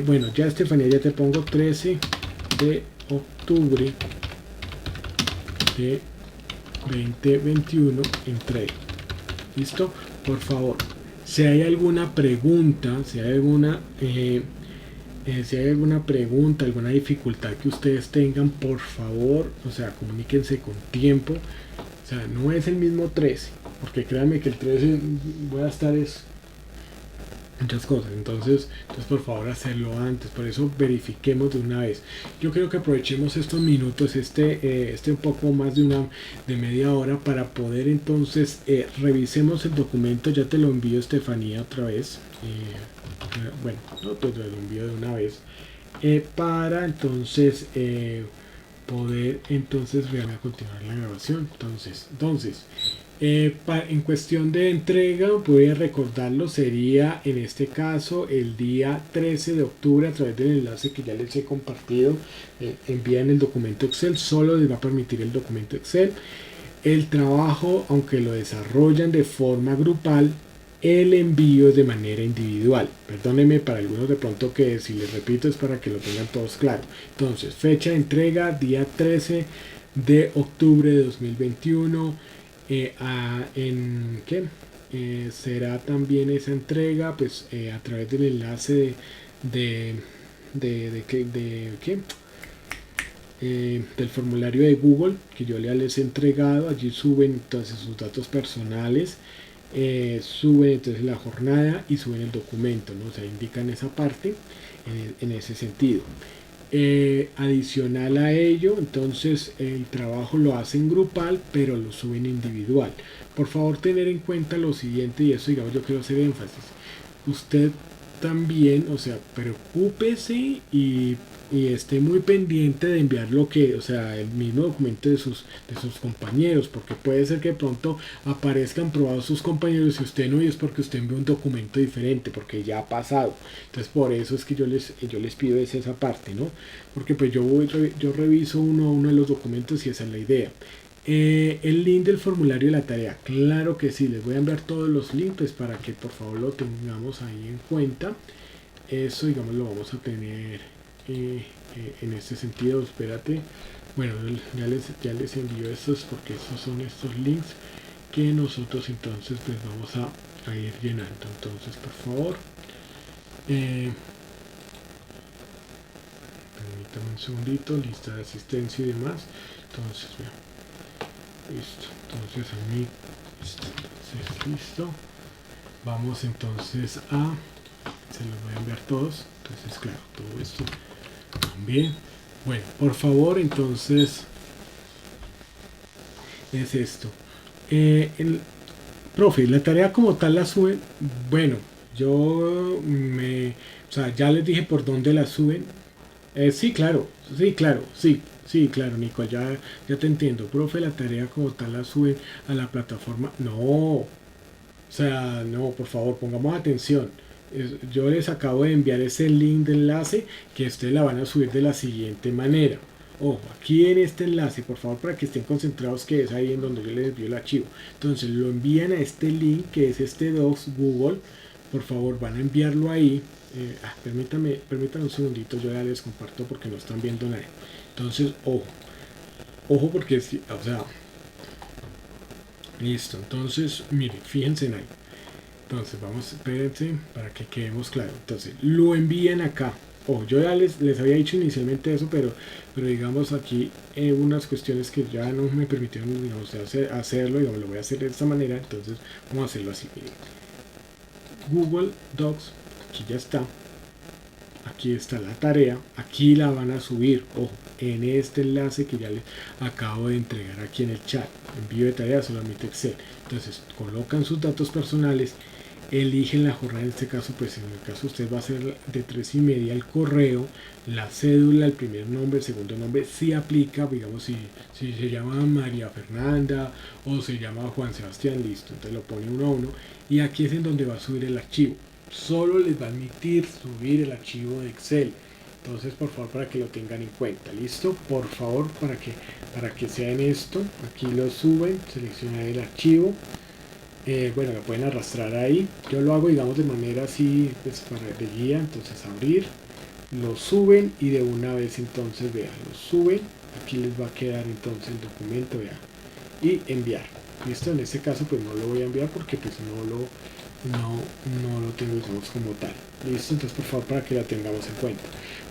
Bueno, ya Estefanía, ya te pongo 13 de octubre de 2021 entrega. ¿Listo? Por favor, si hay alguna pregunta, si hay alguna pregunta, alguna dificultad que ustedes tengan, por favor, o sea, comuníquense con tiempo. O sea, no es el mismo 13, porque créanme que el 13 voy a estar muchas cosas, entonces por favor hacerlo antes, por eso verifiquemos de una vez. Yo creo que aprovechemos estos minutos, un poco más de media hora para poder entonces revisemos el documento. Ya te lo envío, Estefanía, otra vez. Bueno, no te lo envío de una vez para entonces poder entonces realmente continuar la grabación. Entonces en cuestión de entrega, voy a recordarlo, sería en este caso el día 13 de octubre a través del enlace que ya les he compartido. Envían el documento Excel, solo les va a permitir el documento Excel. El trabajo, aunque lo desarrollan de forma grupal, el envío es de manera individual. Perdónenme para algunos de pronto que si les repito es para que lo tengan todos claro. Entonces, fecha de entrega, día 13 de octubre de 2021. ¿En qué? Será también esa entrega pues a través del enlace ¿qué? Del formulario de Google que yo les he entregado. Allí suben entonces sus datos personales, suben entonces la jornada y suben el documento, ¿no? O sea, indican esa parte en ese sentido. Adicional a ello, entonces el trabajo lo hacen grupal, pero lo suben individual. Por favor, tener en cuenta lo siguiente, y eso digamos yo quiero hacer énfasis. Usted también, o sea, preocúpese y esté muy pendiente de enviar lo que, o sea, el mismo documento de sus compañeros, porque puede ser que de pronto aparezcan probados sus compañeros y usted no, y es porque usted envió un documento diferente, porque ya ha pasado. Entonces por eso es que yo les pido esa parte, ¿no? Porque pues yo reviso uno a uno de los documentos y esa es la idea. El link del formulario de la tarea, claro que sí, les voy a enviar todos los links para que por favor lo tengamos ahí en cuenta. Eso digamos lo vamos a tener en este sentido. Espérate, bueno, ya les envío estos, porque esos son estos links que nosotros entonces pues vamos a ir llenando. Entonces por favor permítame un segundito, lista de asistencia y demás. Entonces vean, listo, entonces a mí listo, vamos entonces se los voy a enviar todos. Entonces claro, todo esto también. Bueno, por favor, entonces es esto. Profe, la tarea como tal la suben. Bueno, o sea, ya les dije por dónde la suben. Sí, claro, sí, Sí, claro, Nicole, ya te entiendo. Profe, la tarea como tal la suben a la plataforma. No, o sea, no, por favor, pongamos atención. Yo les acabo de enviar ese link de enlace que ustedes la van a subir de la siguiente manera. Ojo, aquí en este enlace, por favor, para que estén concentrados, que es ahí en donde yo les envío el archivo. Entonces lo envían a este link que es este Docs Google. Por favor, van a enviarlo ahí. Permítame un segundito, yo ya les comparto porque no están viendo nada. Entonces, ojo porque, o sea, listo. Entonces, miren, fíjense en ahí. Entonces, vamos, espérense para que quedemos claros. Entonces, lo envían acá. Ojo, yo ya les había dicho inicialmente eso, pero digamos aquí unas cuestiones que ya no me permitieron, digamos, hacerlo, digamos, lo voy a hacer de esta manera. Entonces, vamos a hacerlo así. Miren. Google Docs, aquí ya está. Aquí está la tarea, aquí la van a subir, ojo, en este enlace que ya les acabo de entregar aquí en el chat. Envío de tarea solamente Excel. Entonces colocan sus datos personales, eligen la jornada, en este caso, pues en el caso usted va a ser de 3:30 el correo, la cédula, el primer nombre, el segundo nombre, si aplica, digamos, si se llama María Fernanda o se llama Juan Sebastián, listo, entonces lo pone uno a uno y aquí es en donde va a subir el archivo. Solo les va a admitir subir el archivo de Excel. Entonces, por favor, para que lo tengan en cuenta. ¿Listo? Por favor, para que sean esto. Aquí lo suben, seleccionar el archivo. Bueno, lo pueden arrastrar ahí. Yo lo hago, digamos, de manera así, pues, de guía. Entonces, abrir. Lo suben y de una vez, entonces, vean, lo suben. Aquí les va a quedar, entonces, el documento, vean. Y enviar. ¿Listo? En este caso, pues, no lo voy a enviar porque, pues, no lo tengo, digamos, como tal. ¿Listo? Entonces, por favor, para que la tengamos en cuenta.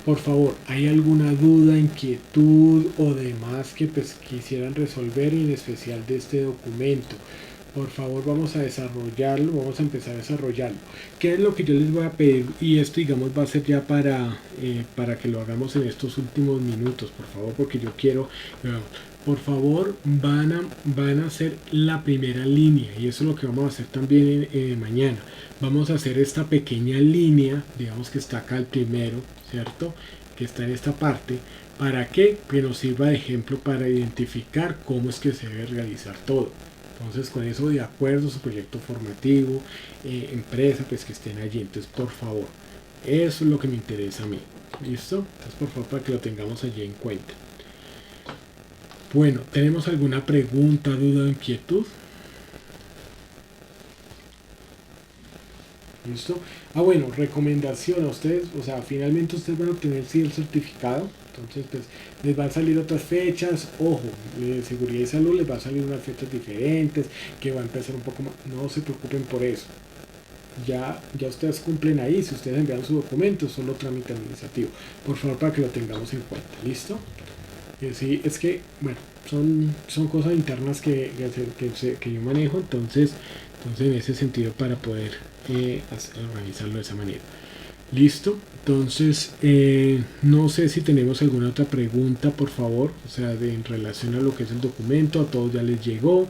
Por favor, ¿hay alguna duda, inquietud o demás que pues quisieran resolver, en especial de este documento? Por favor, vamos a desarrollarlo, vamos a empezar a desarrollarlo. ¿Qué es lo que yo les voy a pedir? Y esto, digamos, va a ser ya para que lo hagamos en estos últimos minutos, por favor, porque yo quiero, por favor, van a hacer la primera línea, y eso es lo que vamos a hacer también mañana. Vamos a hacer esta pequeña línea, digamos que está acá el primero, ¿cierto? Que está en esta parte. ¿Para qué? Que nos sirva de ejemplo para identificar cómo es que se debe realizar todo. Entonces, con eso, de acuerdo, su proyecto formativo, empresa, pues que estén allí. Entonces, por favor, eso es lo que me interesa a mí. ¿Listo? Entonces, por favor, para que lo tengamos allí en cuenta. Bueno, ¿tenemos alguna pregunta, duda o inquietud? ¿Listo? Bueno, recomendación a ustedes, o sea, finalmente ustedes van a obtener sí el certificado, entonces pues les van a salir otras fechas, ojo, de seguridad y salud les va a salir unas fechas diferentes, que va a empezar un poco más, no se preocupen por eso. Ya ustedes cumplen ahí, si ustedes envían su documento, solo trámite administrativo. Por favor, para que lo tengamos en cuenta, ¿listo? Sí, es que, bueno, son cosas internas que yo manejo, entonces en ese sentido para poder organizarlo de esa manera. Listo, entonces no sé si tenemos alguna otra pregunta, por favor, o sea, en relación a lo que es el documento, a todos ya les llegó.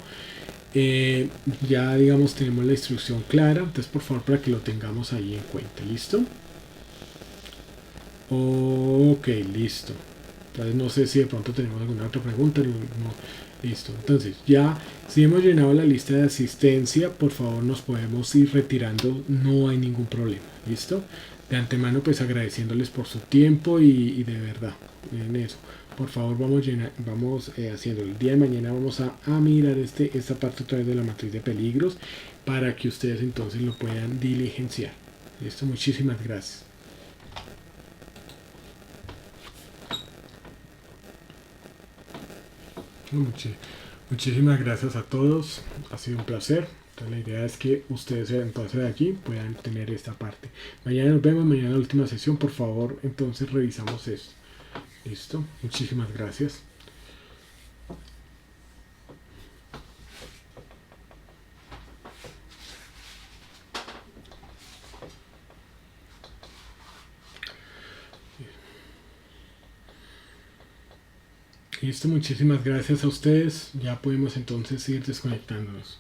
Ya digamos tenemos la instrucción clara, entonces por favor para que lo tengamos ahí en cuenta. ¿Listo? Ok, listo. Entonces no sé si de pronto tenemos alguna otra pregunta. No, listo. Entonces ya si hemos llenado la lista de asistencia, por favor nos podemos ir retirando, no hay ningún problema. ¿Listo? De antemano pues agradeciéndoles por su tiempo y de verdad en eso. Por favor vamos haciendo. El día de mañana vamos a mirar esta parte otra vez de la matriz de peligros para que ustedes entonces lo puedan diligenciar. Listo, muchísimas gracias. Muchísimas gracias a todos, ha sido un placer. Entonces, la idea es que ustedes entonces de aquí puedan tener esta parte. Mañana nos vemos, mañana la última sesión, por favor, entonces revisamos esto. Listo, muchísimas gracias. Listo, muchísimas gracias a ustedes. Ya podemos entonces ir desconectándonos.